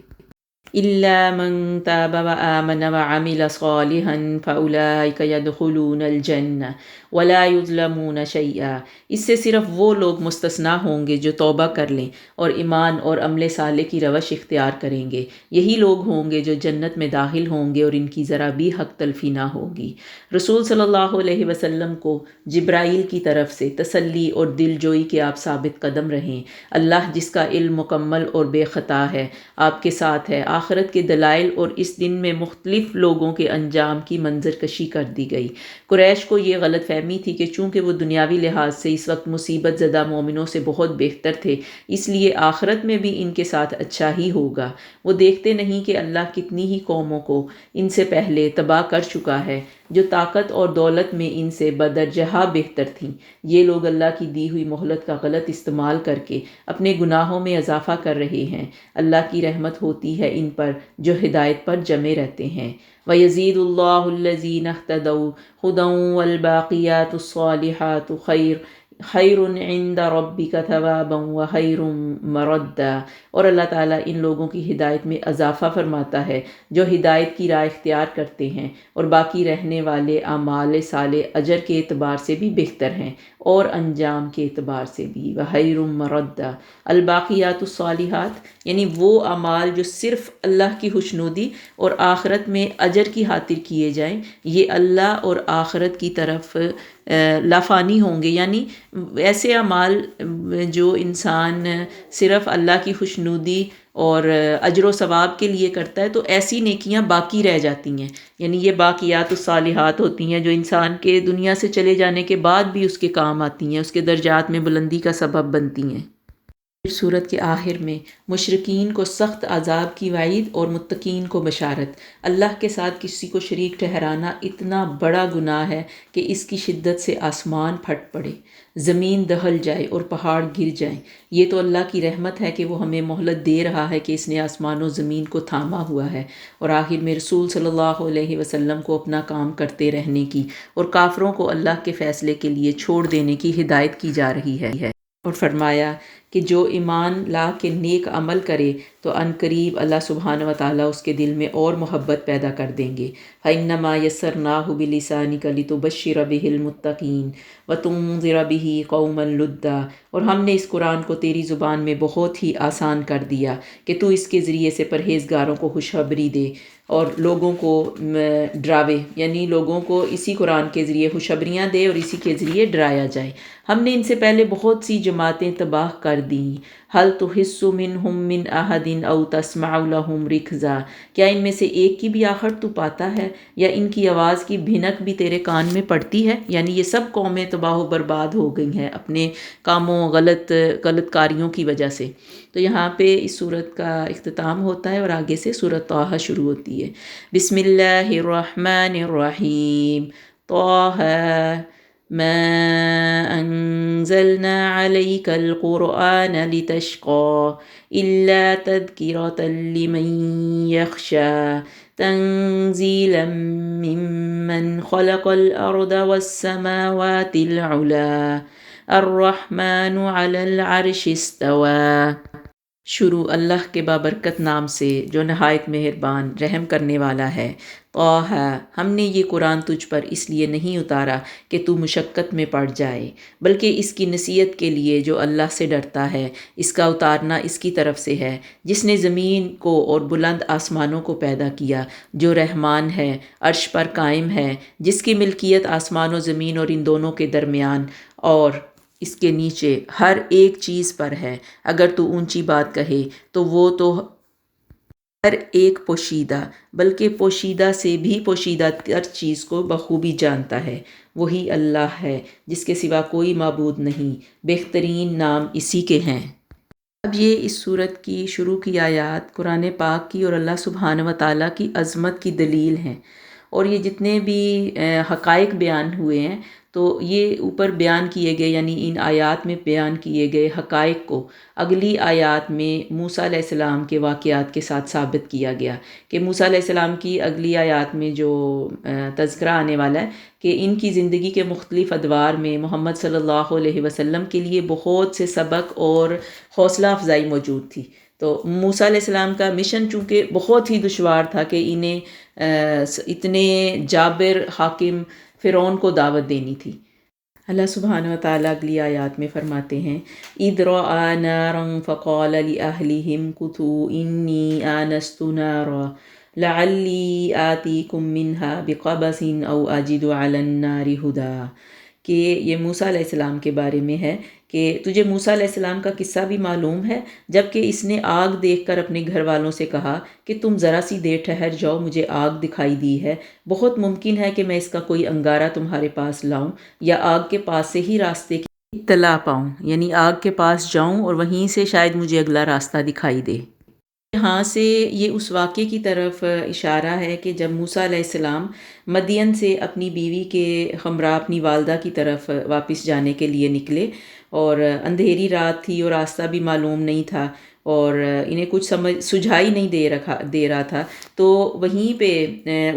إِلَّا مَن تَابَ وَآمَنَ وَعَمِلَ صَالِحًا فَأُولَٰئِكَ يَدْخُلُونَ الْجَنَّةَ وَلَا يُظْلَمُونَ شَيْئًا، اس سے صرف وہ لوگ مستثنیٰ ہوں گے جو توبہ کر لیں اور ایمان اور عمل صالح کی روش اختیار کریں گے، یہی لوگ ہوں گے جو جنت میں داخل ہوں گے اور ان کی ذرا بھی حق تلفی نہ ہوگی۔ رسول صلی اللہ علیہ وسلم کو جبرائیل کی طرف سے تسلی اور دل جوئی کے آپ ثابت قدم رہیں، اللہ جس کا علم مکمل اور بے خطا ہے آپ کے ساتھ ہے۔ آخرت کے دلائل اور اس دن میں مختلف لوگوں کے انجام کی منظر کشی کر دی گئی۔ قریش کو یہ غلط فہمی تھی کہ چونکہ وہ دنیاوی لحاظ سے اس وقت مصیبت زدہ مومنوں سے بہت بہتر تھے، اس لیے آخرت میں بھی ان کے ساتھ اچھا ہی ہوگا۔ وہ دیکھتے نہیں کہ اللہ کتنی ہی قوموں کو ان سے پہلے تباہ کر چکا ہے جو طاقت اور دولت میں ان سے بدرجہ بہتر تھیں۔ یہ لوگ اللہ کی دی ہوئی مہلت کا غلط استعمال کر کے اپنے گناہوں میں اضافہ کر رہے ہیں۔ اللہ کی رحمت ہوتی ہے ان پر جو ہدایت پر جمے رہتے ہیں۔ وَيَزِيدُ اللَّهُ الَّذِينَ اهْتَدَوْا هُدًى وَالْبَاقِيَاتُ الصَّالِحَاتُ خَيْرٌ عِندَ رَبِّكَ ثَوَابًا وَخَيْرٌ مَرَدًّا، اور اللہ تعالیٰ ان لوگوں کی ہدایت میں اضافہ فرماتا ہے جو ہدایت کی راہ اختیار کرتے ہیں اور باقی رہنے والے اعمال صالح اجر کے اعتبار سے بھی بہتر ہیں اور انجام کے اعتبار سے بھی۔ وَخَيْرٌ مَرَدًّا، الباقیات الصالحات یعنی وہ اعمال جو صرف اللہ کی خوشنودی اور آخرت میں اجر کی خاطر کیے جائیں، یہ اللہ اور آخرت کی طرف لافانی ہوں گے، یعنی ایسے اعمال جو انسان صرف اللہ کی خوشنودی اور اجر و ثواب کے لیے کرتا ہے تو ایسی نیکیاں باقی رہ جاتی ہیں، یعنی یہ باقیات الصالحات ہوتی ہیں جو انسان کے دنیا سے چلے جانے کے بعد بھی اس کے کام آتی ہیں، اس کے درجات میں بلندی کا سبب بنتی ہیں۔ سورت کے آخر میں مشرکین کو سخت عذاب کی وعید اور متقین کو بشارت۔ اللہ کے ساتھ کسی کو شریک ٹھہرانا اتنا بڑا گناہ ہے کہ اس کی شدت سے آسمان پھٹ پڑے، زمین دہل جائے اور پہاڑ گر جائیں۔ یہ تو اللہ کی رحمت ہے کہ وہ ہمیں مہلت دے رہا ہے کہ اس نے آسمان و زمین کو تھاما ہوا ہے، اور آخر میں رسول صلی اللہ علیہ وسلم کو اپنا کام کرتے رہنے کی اور کافروں کو اللہ کے فیصلے کے لیے چھوڑ دینے کی ہدایت کی جا رہی ہے۔ اور فرمایا کہ جو ایمان لا کے نیک عمل کرے تو عنقریب اللہ سبحانہ و تعالیٰ اس کے دل میں اور محبت پیدا کر دیں گے۔ فَإِنَّمَا يَسَّرْنَاهُ بِلِسَانِكَ لِتُبَشِّرَ بِهِ الْمُتَّقِينَ وَتُنذِرَ بِهِ قَوْمًا لُدًّا، اور ہم نے اس قرآن کو تیری زبان میں بہت ہی آسان کر دیا کہ تو اس کے ذریعے سے پرہیزگاروں کو خوشخبری دے اور لوگوں کو ڈراوے، یعنی لوگوں کو اسی قرآن کے ذریعے خوشخبریاں دے اور اسی کے ذریعے ڈرایا جائے۔ ہم نے ان سے پہلے بہت سی جماعتیں تباہ کر دیں۔ هل تحس منهم من احد او تسمع لهم رکزا، کیا ان میں سے ایک کی بھی آخر تو پاتا ہے یا ان کی آواز کی بھنک بھی تیرے کان میں پڑتی ہے؟ یعنی یہ سب قومیں تباہ و برباد ہو گئی ہیں اپنے کاموں غلط کاریوں کی وجہ سے۔ تو یہاں پہ اس صورت کا اختتام ہوتا ہے اور آگے سے سورۃ طٰہٰ شروع ہوتی ہے۔ بسم اللہ الرحمن الرحیم، طٰہٰ ما انزلنا عليك القرآن لتشقى إلا تذكرة لمن يخشى تنزيلا ممن خلق الأرض والسماوات العلى الرحمن على العرش استوى۔ شروع اللہ کے بابرکت نام سے جو نہایت مہربان رحم کرنے والا ہے۔ طٰہٰ، ہم نے یہ قرآن تجھ پر اس لیے نہیں اتارا کہ تو مشقت میں پڑ جائے، بلکہ اس کی نصیحت کے لیے جو اللہ سے ڈرتا ہے۔ اس کا اتارنا اس کی طرف سے ہے جس نے زمین کو اور بلند آسمانوں کو پیدا کیا، جو رحمان ہے، عرش پر قائم ہے، جس کی ملکیت آسمان و زمین اور ان دونوں کے درمیان اور اس کے نیچے ہر ایک چیز پر ہے۔ اگر تو اونچی بات کہے تو وہ تو ہر ایک پوشیدہ بلکہ پوشیدہ سے بھی پوشیدہ تر چیز کو بخوبی جانتا ہے۔ وہی اللہ ہے جس کے سوا کوئی معبود نہیں، بہترین نام اسی کے ہیں۔ اب یہ اس صورت کی شروع کی آیات قرآن پاک کی اور اللہ سبحانہ و تعالیٰ کی عظمت کی دلیل ہیں، اور یہ جتنے بھی حقائق بیان ہوئے ہیں تو یہ اوپر بیان کیے گئے، یعنی ان آیات میں بیان کیے گئے حقائق کو اگلی آیات میں موسیٰ علیہ السلام کے واقعات کے ساتھ ثابت کیا گیا، کہ موسیٰ علیہ السلام کی اگلی آیات میں جو تذکرہ آنے والا ہے کہ ان کی زندگی کے مختلف ادوار میں محمد صلی اللہ علیہ وسلم کے لیے بہت سے سبق اور حوصلہ افزائی موجود تھی۔ تو موسیٰ علیہ السلام کا مشن چونکہ بہت ہی دشوار تھا کہ انہیں اتنے جابر حاکم فرعون کو دعوت دینی تھی۔ اللہ سبحانہ و تعالیٰ اگلی آیات میں فرماتے ہیں اِذْ رَأَىٰ نَارًا فَقَالَ لِأَهْلِهِمْ كُثُوا إِنِّي آنَسْتُ نَارًا لَعَلِّي آتِيكُم مِّنْهَا بِقَبَسٍ أَوْ أَجِدُ عَلَى النَّارِ هُدًى، کہ یہ موسیٰ علیہ السلام کے بارے میں ہے کہ تجھے موسیٰ علیہ السلام کا قصہ بھی معلوم ہے، جب کہ اس نے آگ دیکھ کر اپنے گھر والوں سے کہا کہ تم ذرا سی دیر ٹھہر جاؤ، مجھے آگ دکھائی دی ہے، بہت ممکن ہے کہ میں اس کا کوئی انگارہ تمہارے پاس لاؤں یا آگ کے پاس سے ہی راستے کی اطلاع پاؤں، یعنی آگ کے پاس جاؤں اور وہیں سے شاید مجھے اگلا راستہ دکھائی دے۔ یہاں سے یہ اس واقعے کی طرف اشارہ ہے کہ جب موسیٰ علیہ السلام مدین سے اپنی بیوی کے ہمراہ اپنی والدہ کی طرف واپس جانے کے لیے نکلے، اور اندھیری رات تھی اور راستہ بھی معلوم نہیں تھا اور انہیں کچھ سجھائی نہیں دے رہا تھا، تو وہیں پہ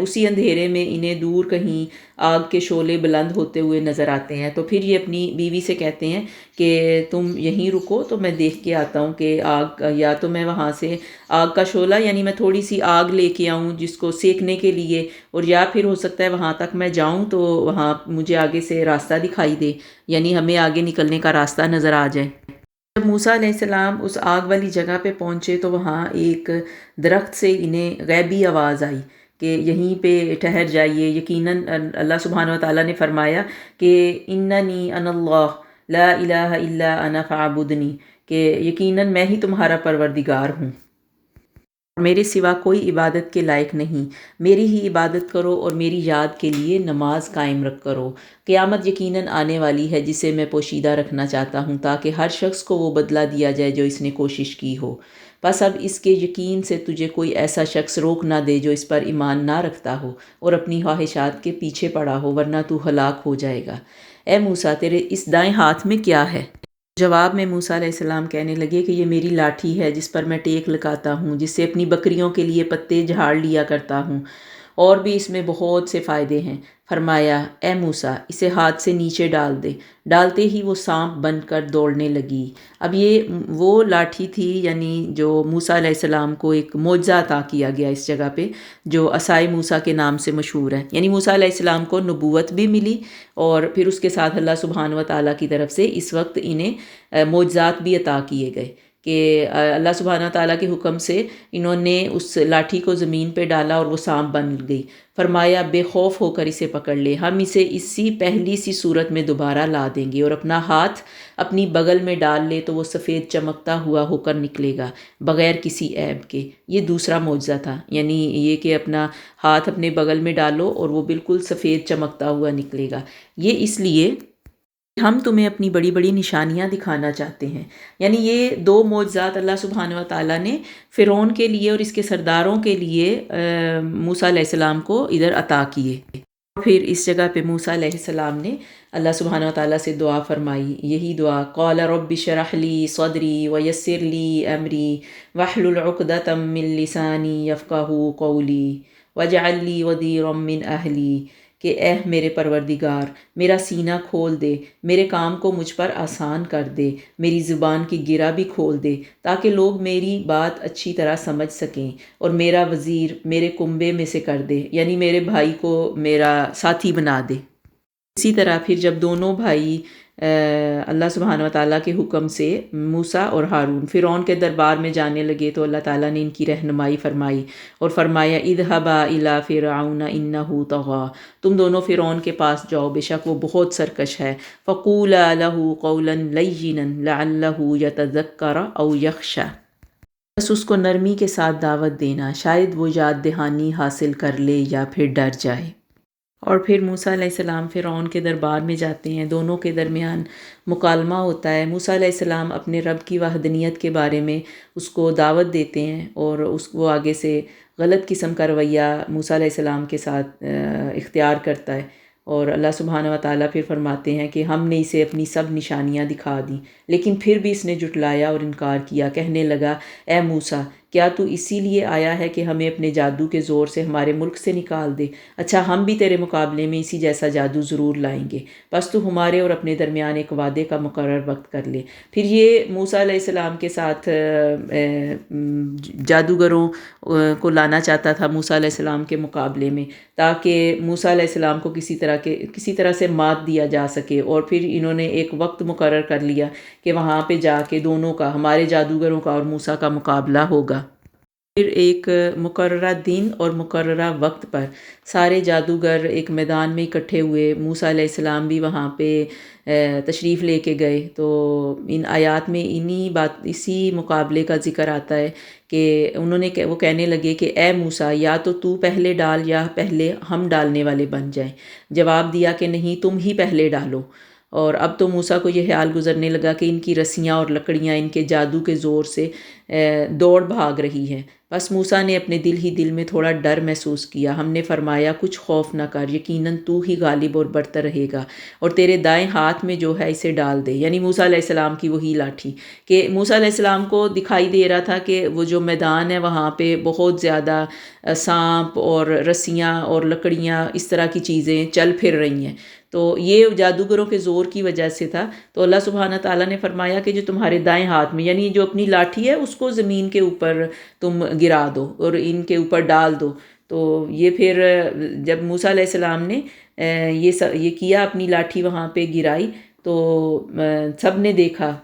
اسی اندھیرے میں انہیں دور کہیں آگ کے شعلے بلند ہوتے ہوئے نظر آتے ہیں۔ تو پھر یہ اپنی بیوی سے کہتے ہیں کہ تم یہیں رکو تو میں دیکھ کے آتا ہوں کہ آگ، یا تو میں وہاں سے آگ کا شعلہ، یعنی میں تھوڑی سی آگ لے کے آؤں جس کو سیکنے کے لیے، اور یا پھر ہو سکتا ہے وہاں تک میں جاؤں تو وہاں مجھے آگے سے راستہ دکھائی دے، یعنی ہمیں آگے نکلنے کا راستہ نظر آ جائے۔ جب موسیٰ علیہ السلام اس آگ والی جگہ پہ پہنچے تو وہاں ایک درخت سے انہیں غیبی آواز آئی کہ یہیں پہ ٹھہر جائیے، یقیناً اللہ سبحانہ و تعالیٰ نے فرمایا کہ اننی انا اللہ لا الہ الا انا فاعبدنی، کہ یقیناً میں ہی تمہارا پروردگار ہوں، میرے سوا کوئی عبادت کے لائق نہیں، میری ہی عبادت کرو اور میری یاد کے لیے نماز قائم رکھ کرو۔ قیامت یقیناً آنے والی ہے جسے میں پوشیدہ رکھنا چاہتا ہوں تاکہ ہر شخص کو وہ بدلہ دیا جائے جو اس نے کوشش کی ہو، بس اب اس کے یقین سے تجھے کوئی ایسا شخص روک نہ دے جو اس پر ایمان نہ رکھتا ہو اور اپنی خواہشات کے پیچھے پڑا ہو، ورنہ تو ہلاک ہو جائے گا۔ اے موسیٰ، تیرے اس دائیں ہاتھ میں کیا ہے؟ جواب میں موسیٰ علیہ السلام کہنے لگے کہ یہ میری لاٹھی ہے جس پر میں ٹیک لگاتا ہوں، جس سے اپنی بکریوں کے لیے پتے جھاڑ لیا کرتا ہوں، اور بھی اس میں بہت سے فائدے ہیں۔ فرمایا اے موسیٰ، اسے ہاتھ سے نیچے ڈال دے، ڈالتے ہی وہ سانپ بن کر دوڑنے لگی۔ اب یہ وہ لاٹھی تھی یعنی جو موسیٰ علیہ السلام کو ایک معجزہ عطا کیا گیا اس جگہ پہ، جو عصائے موسیٰ کے نام سے مشہور ہے، یعنی موسیٰ علیہ السلام کو نبوت بھی ملی اور پھر اس کے ساتھ اللہ سبحانہ و تعالیٰ کی طرف سے اس وقت انہیں معجزات بھی عطا کیے گئے کہ اللہ سبحانہ و تعالیٰ کے حکم سے انہوں نے اس لاٹھی کو زمین پہ ڈالا اور وہ سانپ بن گئی۔ فرمایا بے خوف ہو کر اسے پکڑ لے، ہم اسے اسی پہلی سی صورت میں دوبارہ لا دیں گے، اور اپنا ہاتھ اپنی بغل میں ڈال لے تو وہ سفید چمکتا ہوا ہو کر نکلے گا بغیر کسی عیب کے۔ یہ دوسرا معجزہ تھا، یعنی یہ کہ اپنا ہاتھ اپنے بغل میں ڈالو اور وہ بالکل سفید چمکتا ہوا نکلے گا۔ یہ اس لیے ہم تمہیں اپنی بڑی بڑی نشانیاں دکھانا چاہتے ہیں، یعنی یہ دو معجزات اللہ سبحانہ و تعالیٰ نے فرعون کے لیے اور اس کے سرداروں کے لیے موسیٰ علیہ السلام کو ادھر عطا کیے۔ پھر اس جگہ پہ موسیٰ علیہ السلام نے اللہ سبحانہ و تعالیٰ سے دعا فرمائی، یہی دعا قال رب اشرح لی صدری ویسر لی امری واحلل عقدۃ من لسانی یفقہوا قولی واجعل لی وزیرا من اہلی، کہ اے میرے پروردگار میرا سینہ کھول دے، میرے کام کو مجھ پر آسان کر دے، میری زبان کی گرہ بھی کھول دے تاکہ لوگ میری بات اچھی طرح سمجھ سکیں، اور میرا وزیر میرے کنبے میں سے کر دے، یعنی میرے بھائی کو میرا ساتھی بنا دے۔ اسی طرح پھر جب دونوں بھائی اللہ سبحانہ و تعالیٰ کے حکم سے موسیٰ اور ہارون فرعون کے دربار میں جانے لگے تو اللہ تعالیٰ نے ان کی رہنمائی فرمائی اور فرمایا اذهبا الی فرعون انہ طغی، تم دونوں فرعون کے پاس جاؤ، بے شک وہ بہت سرکش ہے، فقولا له قولا لینا لعلہ یتذکر او یخشی، بس اس کو نرمی کے ساتھ دعوت دینا، شاید وہ یاد دہانی حاصل کر لے یا پھر ڈر جائے۔ اور پھر موسیٰ علیہ السلام فرعون کے دربار میں جاتے ہیں، دونوں کے درمیان مکالمہ ہوتا ہے۔ موسیٰ علیہ السلام اپنے رب کی وحدانیت کے بارے میں اس کو دعوت دیتے ہیں، اور وہ آگے سے غلط قسم کا رویہ موسیٰ علیہ السلام کے ساتھ اختیار کرتا ہے، اور اللہ سبحانہ و تعالیٰ پھر فرماتے ہیں کہ ہم نے اسے اپنی سب نشانیاں دکھا دیں، لیکن پھر بھی اس نے جھٹلایا اور انکار کیا، کہنے لگا اے موسیٰ، کیا تو اسی لیے آیا ہے کہ ہمیں اپنے جادو کے زور سے ہمارے ملک سے نکال دے؟ اچھا، ہم بھی تیرے مقابلے میں اسی جیسا جادو ضرور لائیں گے، بس تو ہمارے اور اپنے درمیان ایک وعدے کا مقرر وقت کر لے۔ پھر یہ موسیٰ علیہ السلام کے ساتھ جادوگروں کو لانا چاہتا تھا موسیٰ علیہ السلام کے مقابلے میں، تاکہ موسیٰ علیہ السلام کو کسی طرح سے مات دیا جا سکے، اور پھر انہوں نے ایک وقت مقرر کر لیا کہ وہاں پہ جا کے دونوں کا، ہمارے جادوگروں کا اور موسیٰ کا مقابلہ ہوگا۔ پھر ایک مقررہ دن اور مقررہ وقت پر سارے جادوگر ایک میدان میں اکٹھے ہوئے، موسیٰ علیہ السلام بھی وہاں پہ تشریف لے کے گئے۔ تو ان آیات میں اسی مقابلے کا ذکر آتا ہے کہ وہ کہنے لگے کہ اے موسیٰ، یا تو پہلے ڈال یا پہلے ہم ڈالنے والے بن جائیں۔ جواب دیا کہ نہیں، تم ہی پہلے ڈالو۔ اور اب تو موسیٰ کو یہ خیال گزرنے لگا کہ ان کی رسیاں اور لکڑیاں ان کے جادو کے زور سے دوڑ بھاگ رہی ہیں۔ بس موسیٰ نے اپنے دل میں تھوڑا ڈر محسوس کیا۔ ہم نے فرمایا کچھ خوف نہ کر، یقیناً تو ہی غالب اور برتر رہے گا، اور تیرے دائیں ہاتھ میں جو ہے اسے ڈال دے، یعنی موسیٰ علیہ السلام کی وہی لاٹھی، کہ موسیٰ علیہ السلام کو دکھائی دے رہا تھا کہ وہ جو میدان ہے وہاں پہ بہت زیادہ سانپ اور رسیاں اور لکڑیاں اس طرح کی چیزیں چل پھر رہی ہیں، تو یہ جادوگروں کے زور کی وجہ سے تھا۔ تو اللہ سبحانہ تعالیٰ نے فرمایا کہ جو تمہارے دائیں ہاتھ میں، یعنی جو اپنی لاٹھی ہے اس کو زمین کے اوپر تم گرا دو اور ان کے اوپر ڈال دو۔ تو یہ پھر جب موسیٰ علیہ السلام نے یہ کیا، اپنی لاٹھی وہاں پہ گرائی، تو سب نے دیکھا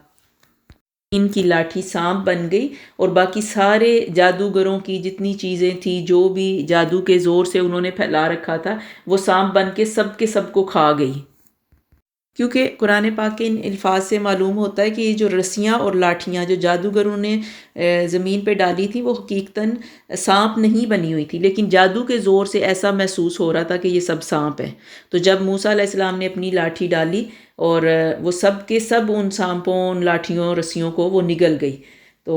ان کی لاٹھی سانپ بن گئی، اور باقی سارے جادوگروں کی جتنی چیزیں تھیں، جو بھی جادو کے زور سے انہوں نے پھیلا رکھا تھا، وہ سانپ بن کے سب کو کھا گئی۔ کیونکہ قرآن پاک کے ان الفاظ سے معلوم ہوتا ہے کہ یہ جو رسیاں اور لاٹھیاں جو جادوگروں نے زمین پہ ڈالی تھی، وہ حقیقتاً سانپ نہیں بنی ہوئی تھی، لیکن جادو کے زور سے ایسا محسوس ہو رہا تھا کہ یہ سب سانپ ہیں۔ تو جب موسیٰ علیہ السلام نے اپنی لاٹھی ڈالی، اور وہ سب کے سب ان سانپوں، ان لاٹھیوں، رسیوں کو وہ نگل گئی۔ تو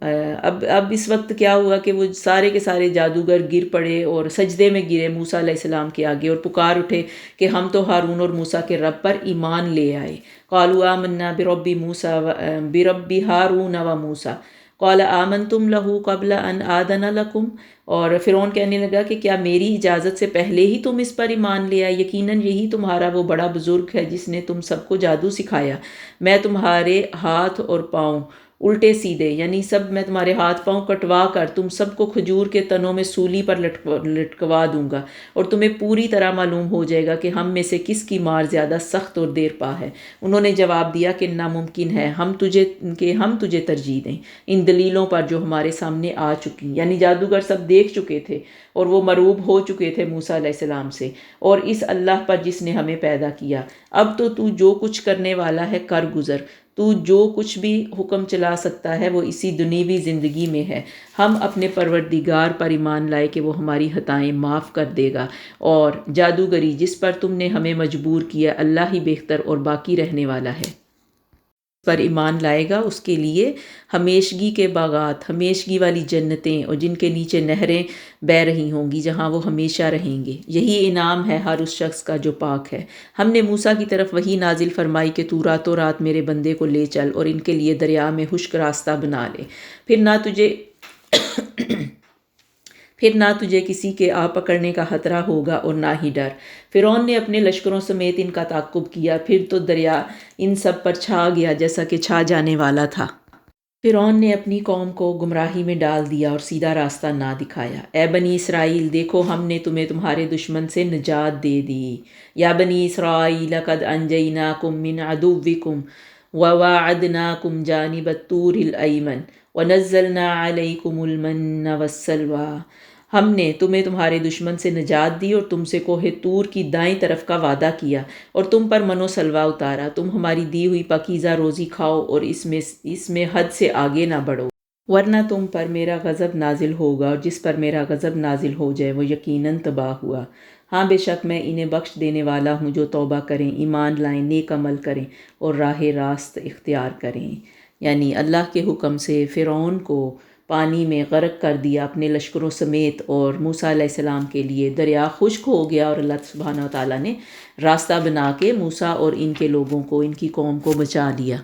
اب اس وقت کیا ہوا کہ وہ سارے کے سارے جادوگر گر پڑے اور سجدے میں گرے موسیٰ علیہ السلام کے آگے، اور پکار اٹھے کہ ہم تو ہارون اور موسیٰ کے رب پر ایمان لے آئے۔ قالوا آمنا برب ہارون و موسیٰ قال آمنتم لہ قبل ان آذن لکم۔ اور فرعون کہنے لگا کہ کیا میری اجازت سے پہلے ہی تم اس پر ایمان لے آئے؟ یقیناً یہی تمہارا وہ بڑا بزرگ ہے جس نے تم سب کو جادو سکھایا۔ میں تمہارے ہاتھ اور پاؤں الٹے سیدھے، یعنی میں تمہارے ہاتھ پاؤں کٹوا کر تم سب کو کھجور کے تنوں میں سولی پر لٹکوا دوں گا، اور تمہیں پوری طرح معلوم ہو جائے گا کہ ہم میں سے کس کی مار زیادہ سخت اور دیر پا ہے۔ انہوں نے جواب دیا کہ ناممکن ہے ہم تجھے ترجیح دیں ان دلیلوں پر جو ہمارے سامنے آ چکی، یعنی جادوگر سب دیکھ چکے تھے اور وہ مرعوب ہو چکے تھے موسیٰ علیہ السلام سے، اور اس اللہ پر جس نے ہمیں پیدا کیا۔ اب تو جو کچھ کرنے والا ہے کر گزر، تو جو کچھ بھی حکم چلا سکتا ہے وہ اسی دنیوی زندگی میں ہے۔ ہم اپنے پروردگار پر ایمان لائے کہ وہ ہماری خطائیں معاف کر دے گا، اور جادوگری جس پر تم نے ہمیں مجبور کیا، اللہ ہی بہتر اور باقی رہنے والا ہے۔ پر ایمان لائے گا اس کے لیے ہمیشگی کے باغات، ہمیشگی والی جنتیں، اور جن کے نیچے نہریں بہہ رہی ہوں گی جہاں وہ ہمیشہ رہیں گے۔ یہی انعام ہے ہر اس شخص کا جو پاک ہے۔ ہم نے موسیٰ کی طرف وحی نازل فرمائی کہ تو راتوں رات میرے بندے کو لے چل اور ان کے لیے دریا میں خشک راستہ بنا لے، پھر نہ تجھے کسی کے آ پکڑنے کا خطرہ ہوگا اور نہ ہی ڈر۔ فرعون نے اپنے لشکروں سمیت ان کا تعاقب کیا، پھر تو دریا ان سب پر چھا گیا جیسا کہ چھا جانے والا تھا۔ فرعون نے اپنی قوم کو گمراہی میں ڈال دیا اور سیدھا راستہ نہ دکھایا۔ اے بنی اسرائیل، دیکھو ہم نے تمہیں تمہارے دشمن سے نجات دے دی۔ یا بنی اسرائیل قد انجیناکم من عدوکم وواعدناکم جانب الطور الایمن ونزلنا علیکم المن والسلوی۔ ہم نے تمہیں تمہارے دشمن سے نجات دی اور تم سے کوہ طور کی دائیں طرف کا وعدہ کیا، اور تم پر من و سلوہ اتارا۔ تم ہماری دی ہوئی پاکیزہ روزی کھاؤ اور اس میں حد سے آگے نہ بڑھو۔ ورنہ تم پر میرا غضب نازل ہوگا، اور جس پر میرا غضب نازل ہو جائے وہ یقیناً تباہ ہوا۔ ہاں بے شک میں انہیں بخش دینے والا ہوں جو توبہ کریں، ایمان لائیں، نیک عمل کریں اور راہ راست اختیار کریں۔ یعنی اللہ کے حکم سے فرعون کو پانی میں غرق کر دیا اپنے لشکروں سمیت، اور موسیٰ علیہ السلام کے لیے دریا خشک ہو گیا، اور اللہ سبحانہ و تعالیٰ نے راستہ بنا کے موسیٰ اور ان کے لوگوں کو، ان کی قوم کو بچا لیا۔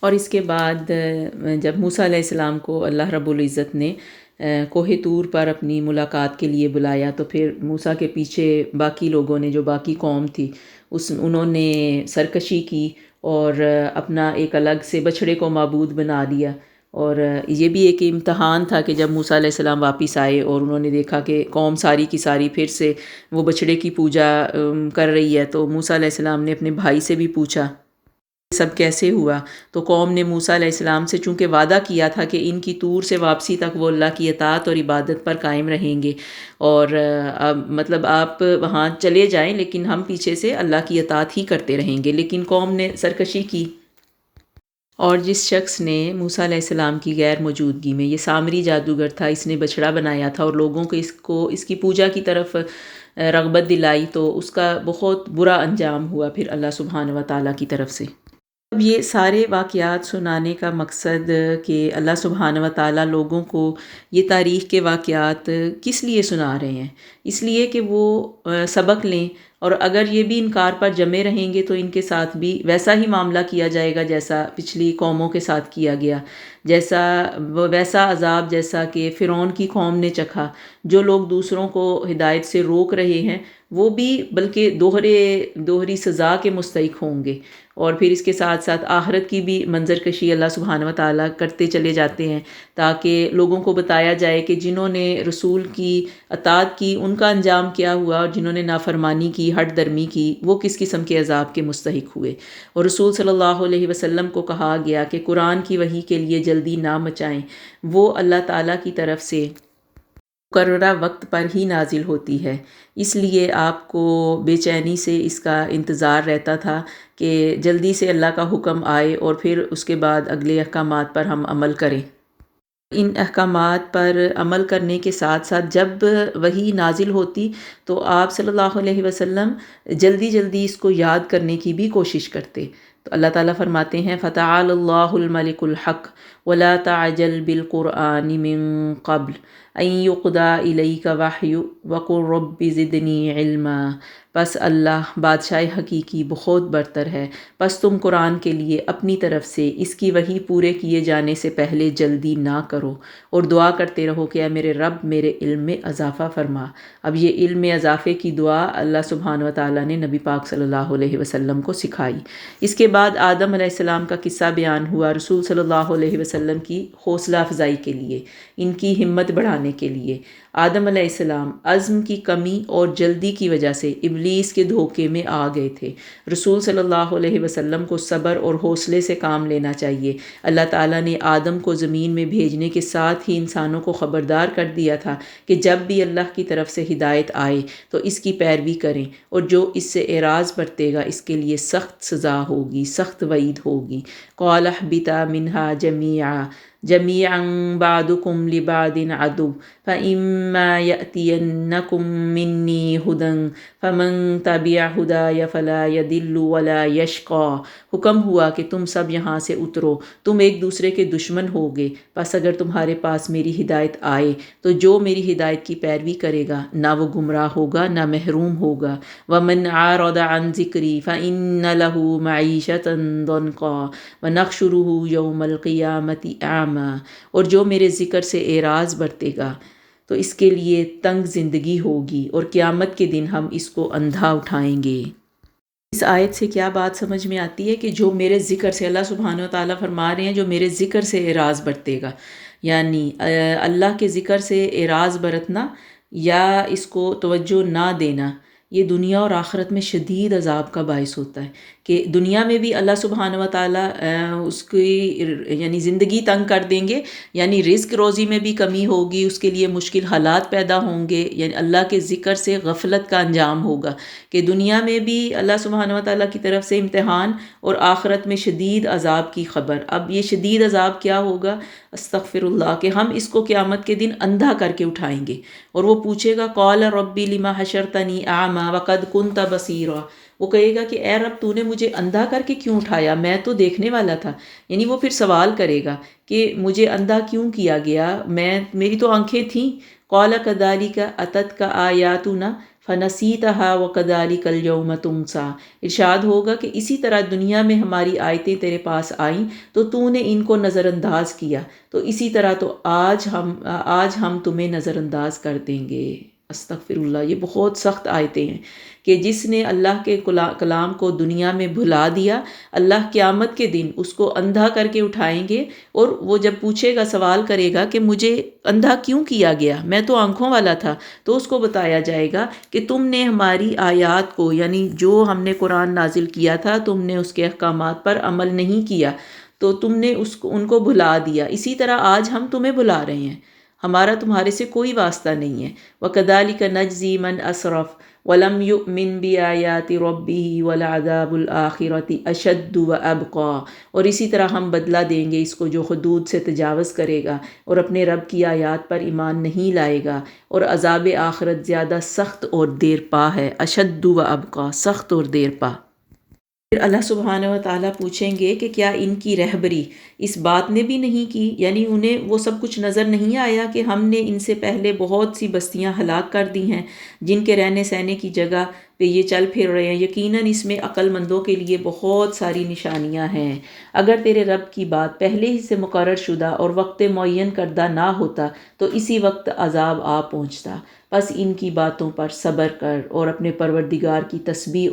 اور اس کے بعد جب موسیٰ علیہ السلام کو اللہ رب العزت نے کوہ طور پر اپنی ملاقات کے لیے بلایا، تو پھر موسیٰ کے پیچھے باقی لوگوں نے، جو باقی قوم تھی، انہوں نے سرکشی کی اور اپنا ایک الگ سے بچھڑے کو معبود بنا لیا۔ اور یہ بھی ایک امتحان تھا کہ جب موسیٰ علیہ السلام واپس آئے اور انہوں نے دیکھا کہ قوم ساری کی ساری پھر سے وہ بچھڑے کی پوجا کر رہی ہے، تو موسیٰ علیہ السلام نے اپنے بھائی سے بھی پوچھا سب کیسے ہوا۔ تو قوم نے موسیٰ علیہ السلام سے چونکہ وعدہ کیا تھا کہ ان کی طور سے واپسی تک وہ اللہ کی اطاعت اور عبادت پر قائم رہیں گے، اور مطلب آپ وہاں چلے جائیں لیکن ہم پیچھے سے اللہ کی اطاعت ہی کرتے رہیں گے، لیکن قوم نے سرکشی کی۔ اور جس شخص نے موسیٰ علیہ السلام کی غیر موجودگی میں، یہ سامری جادوگر تھا، اس نے بچھڑا بنایا تھا اور لوگوں کو اس کی پوجا کی طرف رغبت دلائی، تو اس کا بہت برا انجام ہوا پھر اللہ سبحانہ و تعالیٰ کی طرف سے۔ اب یہ سارے واقعات سنانے کا مقصد کہ اللہ سبحانہ و تعالیٰ لوگوں کو یہ تاریخ کے واقعات کس لیے سنا رہے ہیں؟ اس لیے کہ وہ سبق لیں، اور اگر یہ بھی انکار پر جمے رہیں گے تو ان کے ساتھ بھی ویسا ہی معاملہ کیا جائے گا جیسا پچھلی قوموں کے ساتھ کیا گیا، ویسا عذاب جیسا کہ فرعون کی قوم نے چکھا۔ جو لوگ دوسروں کو ہدایت سے روک رہے ہیں وہ بھی بلکہ دوہری سزا کے مستحق ہوں گے۔ اور پھر اس کے ساتھ ساتھ آخرت کی بھی منظر کشی اللہ سبحانہ و تعالیٰ کرتے چلے جاتے ہیں، تاکہ لوگوں کو بتایا جائے کہ جنہوں نے رسول کی اطاعت کی ان کا انجام کیا ہوا، اور جنہوں نے نافرمانی کی، ہٹ درمی کی، وہ کس قسم کے عذاب کے مستحق ہوئے۔ اور رسول صلی اللہ علیہ وسلم کو کہا گیا کہ قرآن کی وحی کے لیے جلدی نہ مچائیں، وہ اللہ تعالیٰ کی طرف سے مقررہ وقت پر ہی نازل ہوتی ہے، اس لیے آپ کو بے چینی سے اس کا انتظار رہتا تھا کہ جلدی سے اللہ کا حکم آئے اور پھر اس کے بعد اگلے احکامات پر ہم عمل کریں۔ ان احکامات پر عمل کرنے کے ساتھ ساتھ جب وحی نازل ہوتی تو آپ صلی اللہ علیہ وسلم جلدی جلدی اس کو یاد کرنے کی بھی کوشش کرتے۔ تو اللہ تعالیٰ فرماتے ہیں فَتَعَالَى اللَّهُ الْمَلِكُ الْحَقُّ وَلَا تَعْجَلْ بِالْقُرْآنِ مِن قَبْلِ أَن يُقْضَىٰ إِلَيْكَ وَحْيُهُ وَقُل رَّبِّ زِدْنِي عِلْمًا۔ پس اللہ بادشاہ حقیقی بہت برتر ہے، پس تم قرآن کے لیے اپنی طرف سے اس کی وحی پورے کیے جانے سے پہلے جلدی نہ کرو، اور دعا کرتے رہو کہ اے میرے رب میرے علم میں اضافہ فرما۔ اب یہ علم میں اضافے کی دعا اللہ سبحانہ و تعالیٰ نے نبی پاک صلی اللہ علیہ وسلم کو سکھائی۔ اس کے بعد آدم علیہ السلام کا قصہ بیان ہوا رسول صلی اللہ علیہ وسلم کی حوصلہ افزائی کے لیے، ان کی ہمت بڑھانے کے لیے۔ آدم علیہ السلام عزم کی کمی اور جلدی کی وجہ سے ابلیس کے دھوکے میں آ گئے تھے۔ رسول صلی اللہ علیہ وسلم کو صبر اور حوصلے سے کام لینا چاہیے۔ اللہ تعالیٰ نے آدم کو زمین میں بھیجنے کے ساتھ ہی انسانوں کو خبردار کر دیا تھا کہ جب بھی اللہ کی طرف سے ہدایت آئے تو اس کی پیروی کریں، اور جو اس سے اعراض برتے گا اس کے لیے سخت سزا ہوگی، سخت وعید ہوگی۔ قال اهبطا منها جميعا بعضكم لبعض عدو فإما يأتينكم مني هدى فمن تبع هداي فلا يضل ولا يشقى۔ حکم ہوا کہ تم سب یہاں سے اترو، تم ایک دوسرے کے دشمن ہوگے، پس اگر تمہارے پاس میری ہدایت آئے تو جو میری ہدایت کی پیروی کرے گا نہ وہ گمراہ ہوگا نہ محروم ہوگا۔ ومن أعرض عن ذکری فإن له معیشة ضنکا ونحشره یوم القیامة اعمی۔ اور جو میرے ذکر سے اعراض برتے گا تو اس کے لیے تنگ زندگی ہوگی، اور قیامت کے دن ہم اس کو اندھا اٹھائیں گے۔ اس آیت سے کیا بات سمجھ میں آتی ہے کہ جو میرے ذکر سے، اللہ سبحانہ و تعالیٰ فرما رہے ہیں جو میرے ذکر سے اعراض برتے گا، یعنی اللہ کے ذکر سے اعراض برتنا یا اس کو توجہ نہ دینا، یہ دنیا اور آخرت میں شدید عذاب کا باعث ہوتا ہے کہ دنیا میں بھی اللہ سبحانہ و تعالیٰ اس کی یعنی زندگی تنگ کر دیں گے، یعنی رزق روزی میں بھی کمی ہوگی، اس کے لیے مشکل حالات پیدا ہوں گے، یعنی اللہ کے ذکر سے غفلت کا انجام ہوگا کہ دنیا میں بھی اللہ سبحانہ و تعالیٰ کی طرف سے امتحان اور آخرت میں شدید عذاب کی خبر۔ اب یہ شدید عذاب کیا ہوگا؟ استغفر اللہ، کہ ہم اس کو قیامت کے دن اندھا کر کے اٹھائیں گے اور وہ پوچھے گا قال ربی لما حشرتنی اعمی وقد کنت بصیرا، وہ کہے گا کہ اے رب تو نے مجھے اندھا کر کے کیوں اٹھایا، میں تو دیکھنے والا تھا۔ یعنی وہ پھر سوال کرے گا کہ مجھے اندھا کیوں کیا گیا، میری تو آنکھیں تھیں۔ قال کذالک اتتک آیاتنا فنسیتها وکذالک الیوم تنسی، ارشاد ہوگا کہ اسی طرح دنیا میں ہماری آیتیں تیرے پاس آئیں تو تو نے ان کو نظر انداز کیا، تو اسی طرح تو آج ہم تمہیں نظر انداز کر دیں گے۔ استغفر اللہ، یہ بہت سخت آیتیں ہیں کہ جس نے اللہ کے کلام کو دنیا میں بھلا دیا، اللہ قیامت کے دن اس کو اندھا کر کے اٹھائیں گے، اور وہ جب پوچھے گا، سوال کرے گا کہ مجھے اندھا کیوں کیا گیا، میں تو آنکھوں والا تھا، تو اس کو بتایا جائے گا کہ تم نے ہماری آیات کو، یعنی جو ہم نے قرآن نازل کیا تھا، تم نے اس کے احکامات پر عمل نہیں کیا، تو تم نے ان کو بھلا دیا، اسی طرح آج ہم تمہیں بھلا رہے ہیں، ہمارا تمہارے سے کوئی واسطہ نہیں ہے۔ وَكَذَلِكَ نَجْزِي مَنْ أَسْرَفَ وَلَمْ يُؤْمِنْ بِآيَاتِ رَبِّهِ وَلَعَذَابُ الْآخِرَةِ أَشَدُّ وَأَبْقَىٰ، اور اسی طرح ہم بدلہ دیں گے اس کو جو حدود سے تجاوز کرے گا اور اپنے رب کی آیات پر ایمان نہیں لائے گا، اور عذاب آخرت زیادہ سخت اور دیر پا ہے۔ أَشَدُّ وَأَبْقَىٰ، سخت اور دیر پا۔ پھر اللہ سبحانہ و تعالیٰ پوچھیں گے کہ کیا ان کی رہبری اس بات نے بھی نہیں کی، یعنی انہیں وہ سب کچھ نظر نہیں آیا کہ ہم نے ان سے پہلے بہت سی بستیاں ہلاک کر دی ہیں جن کے رہنے سہنے کی جگہ پہ یہ چل پھر رہے ہیں، یقیناً اس میں عقل مندوں کے لیے بہت ساری نشانیاں ہیں۔ اگر تیرے رب کی بات پہلے ہی سے مقرر شدہ اور وقت معین کردہ نہ ہوتا تو اسی وقت عذاب آ پہنچتا، بس ان کی باتوں پر صبر کر اور اپنے پروردگار کی تسبیح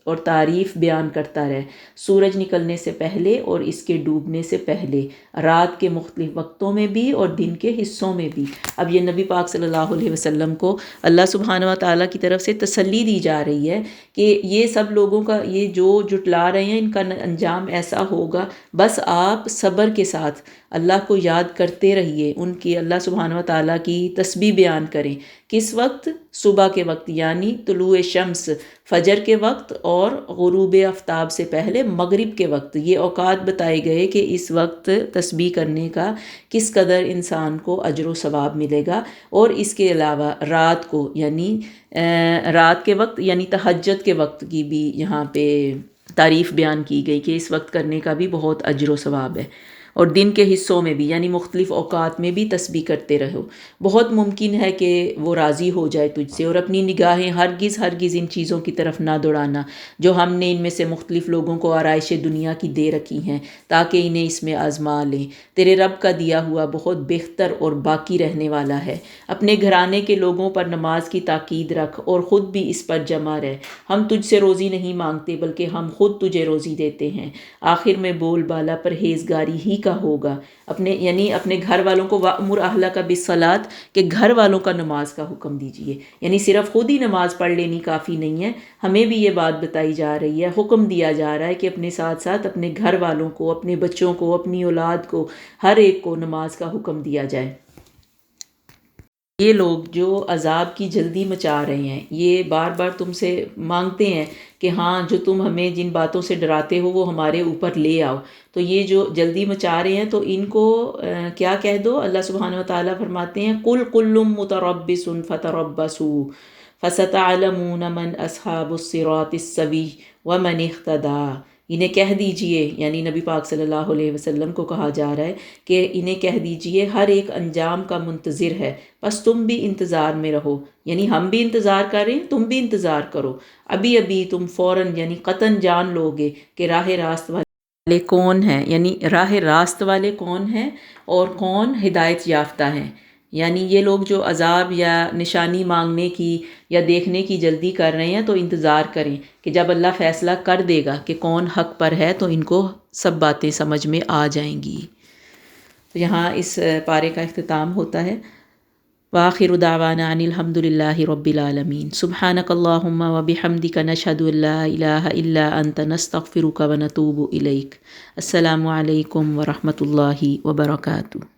اور تعریف بیان کرتا رہے، سورج نکلنے سے پہلے اور اس کے ڈوبنے سے پہلے، رات کے مختلف وقتوں میں بھی اور دن کے حصوں میں بھی۔ اب یہ نبی پاک صلی اللہ علیہ وسلم کو اللہ سبحانہ و تعالیٰ کی طرف سے تسلی دی جا رہی ہے کہ یہ سب لوگوں کا، یہ جو جٹلا رہے ہیں، ان کا انجام ایسا ہوگا، بس آپ صبر کے ساتھ اللہ کو یاد کرتے رہیے، ان کی اللہ سبحانہ و تعالیٰ کی تسبیح بیان کریں۔ کس وقت؟ صبح کے وقت، یعنی طلوع شمس، فجر کے وقت، اور غروب آفتاب سے پہلے مغرب کے وقت۔ یہ اوقات بتائے گئے کہ اس وقت تسبیح کرنے کا کس قدر انسان کو اجر و ثواب ملے گا، اور اس کے علاوہ رات کو، یعنی رات کے وقت یعنی تہجد کے وقت کی بھی یہاں پہ تعریف بیان کی گئی کہ اس وقت کرنے کا بھی بہت اجر و ثواب ہے، اور دن کے حصوں میں بھی، یعنی مختلف اوقات میں بھی تسبیح کرتے رہو۔ بہت ممکن ہے کہ وہ راضی ہو جائے تجھ سے، اور اپنی نگاہیں ہرگز ان چیزوں کی طرف نہ دوڑانا جو ہم نے ان میں سے مختلف لوگوں کو آرائش دنیا کی دے رکھی ہیں تاکہ انہیں اس میں آزما لیں۔ تیرے رب کا دیا ہوا بہت بہتر اور باقی رہنے والا ہے۔ اپنے گھرانے کے لوگوں پر نماز کی تاکید رکھ اور خود بھی اس پر جمع رہ۔ ہم تجھ سے روزی نہیں مانگتے بلکہ ہم خود تجھے روزی دیتے ہیں۔ آخر میں بول بالا پرہیزگاری ہی کا ہوگا، اپنے گھر والوں کو وَأْمُرْ أَهْلَكَ بِالصَّلَاةِ، کہ گھر والوں کا نماز کا حکم دیجئے، یعنی صرف خود ہی نماز پڑھ لینی کافی نہیں ہے، ہمیں بھی یہ بات بتائی جا رہی ہے، حکم دیا جا رہا ہے کہ اپنے ساتھ ساتھ اپنے گھر والوں کو، اپنے بچوں کو، اپنی اولاد کو، ہر ایک کو نماز کا حکم دیا جائے۔ یہ لوگ جو عذاب کی جلدی مچا رہے ہیں، یہ بار بار تم سے مانگتے ہیں کہ ہاں جو تم ہمیں جن باتوں سے ڈراتے ہو وہ ہمارے اوپر لے آؤ، تو یہ جو جلدی مچا رہے ہیں تو ان کو کیا کہہ دو؟ اللہ سبحانہ و تعالیٰ فرماتے ہیں قُلْ كُلٌّ مُتَرَبِّصٌ فَتَرَبَّصُوا فَسَتَعْلَمُونَ مَنْ أَصْحَابُ الصِّرَاطِ السَّوِيِّ وَمَنِ اهْتَدَىٰ۔ انہیں کہہ دیجئے، یعنی نبی پاک صلی اللہ علیہ وسلم کو کہا جا رہا ہے کہ انہیں کہہ دیجئے ہر ایک انجام کا منتظر ہے، بس تم بھی انتظار میں رہو، یعنی ہم بھی انتظار کر رہے ہیں، تم بھی انتظار کرو، ابھی تم فوراً یعنی قطعاً جان لو گے کہ راہ راست والے کون ہیں، یعنی راہ راست والے کون ہیں اور کون ہدایت یافتہ ہیں۔ یعنی یہ لوگ جو عذاب یا نشانی مانگنے کی یا دیکھنے کی جلدی کر رہے ہیں تو انتظار کریں کہ جب اللہ فیصلہ کر دے گا کہ کون حق پر ہے تو ان کو سب باتیں سمجھ میں آ جائیں گی۔ تو یہاں اس پارے کا اختتام ہوتا ہے۔ وآخر دعوانا ان الحمد للہ رب العالمین۔ سبحانک اللہم وبحمدک نشہد ان لا الہ الا انت نستغفرک ونتوب الیک۔ السلام علیکم ورحمۃ اللہ وبرکاتہ۔